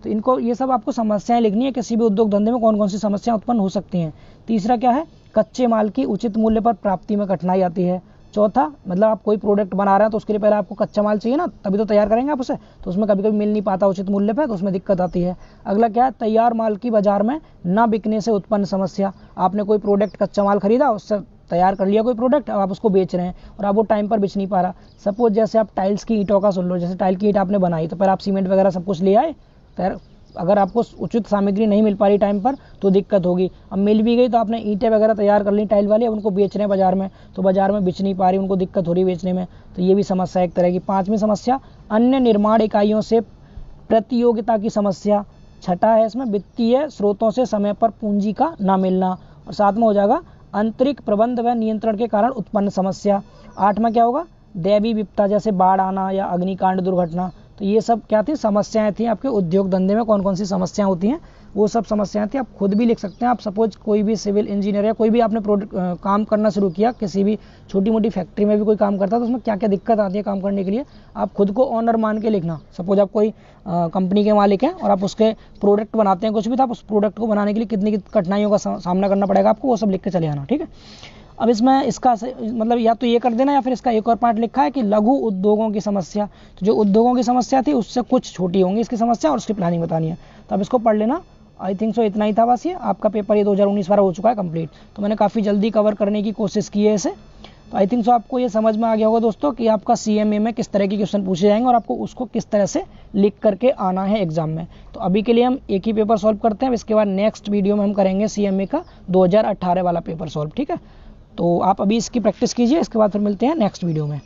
तो इनको, ये सब आपको समस्याएं लिखनी है, किसी भी उद्योग धंधे में कौन कौन सी समस्याएं उत्पन्न हो सकती हैं। तीसरा क्या है, कच्चे माल की उचित मूल्य पर प्राप्ति में कठिनाई आती है। चौथा, मतलब आप कोई प्रोडक्ट बना रहे हैं तो उसके लिए पहले आपको कच्चा माल चाहिए ना, तभी तो तैयार करेंगे आप उसे, तो उसमें कभी कभी मिल नहीं पाता उचित मूल्य पे, तो उसमें दिक्कत आती है। अगला क्या है, तैयार माल की बाजार में न बिकने से उत्पन्न समस्या। आपने कोई प्रोडक्ट कच्चा माल खरीदा, उससे तैयार कर लिया कोई प्रोडक्ट, अब आप उसको बेच रहे हैं और आप वो टाइम पर बेच नहीं पा रहा। सपोज जैसे आप टाइल्स की ईंटों का सुन लो, जैसे टाइल की ईंट आपने बनाई तो पहले आप सीमेंट वगैरह सब कुछ ले आए, अगर आपको उचित सामग्री नहीं मिल पा रही टाइम पर तो दिक्कत होगी। अब मिल भी गई तो आपने ईंटें वगैरह तैयार कर ली टाइल वाली, अब उनको बेच रहे हैं बाजार में, तो बाजार में बेच नहीं पा रही, उनको दिक्कत हो रही बेचने में, तो ये भी समस्या एक तरह की। 5वीं समस्या, अन्य निर्माण इकाइयों से प्रतियोगिता की समस्या। छठा है इसमें, वित्तीय स्रोतों से समय पर पूंजी का ना मिलना। और 7वां हो जाएगा, आंतरिक प्रबंध व नियंत्रण के कारण उत्पन्न समस्या। 8वां क्या होगा, दैवी विपदा जैसे बाढ़ आना या अग्निकांड दुर्घटना। तो ये सब क्या थी, समस्याएं थी आपके उद्योग धंधे में, कौन कौन सी समस्याएं होती हैं वो सब समस्याएं थी। आप खुद भी लिख सकते हैं। आप सपोज कोई भी सिविल इंजीनियर या कोई भी आपने काम करना शुरू किया, किसी भी छोटी मोटी फैक्ट्री में भी कोई काम करता है तो उसमें क्या क्या दिक्कत आती है काम करने के लिए, आप खुद को ऑनर मान के लिखना। सपोज आप कोई कंपनी के मालिक हैं और आप उसके प्रोडक्ट बनाते हैं कुछ भी, तो आप उस प्रोडक्ट को बनाने के लिए कितनी कठिनाइयों का सामना करना पड़ेगा आपको, वो सब लिख के चले आना, ठीक है। अब इसमें इसका मतलब या तो ये कर देना या फिर इसका एक और पार्ट लिखा है कि लघु उद्योगों की समस्या। तो जो उद्योगों की समस्या थी उससे कुछ छोटी होंगी इसकी समस्या और उसकी प्लानिंग बतानी है, तो अब इसको पढ़ लेना। आई थिंक सो इतना ही था बस। ये आपका पेपर ये 2019 वाला हो चुका है कंप्लीट, तो मैंने काफ़ी जल्दी कवर करने की कोशिश की है इसे। तो आई थिंक सो आपको ये समझ में आ गया होगा दोस्तों कि आपका CMA में किस तरह के क्वेश्चन पूछे जाएंगे और आपको उसको किस तरह से लिख करके आना है एग्जाम में। तो अभी के लिए हम एक ही पेपर सॉल्व करते हैं, इसके बाद नेक्स्ट वीडियो में हम करेंगे CMA का 2018 वाला पेपर सॉल्व, ठीक है। तो आप अभी इसकी प्रैक्टिस कीजिए, इसके बाद फिर मिलते हैं नेक्स्ट वीडियो में।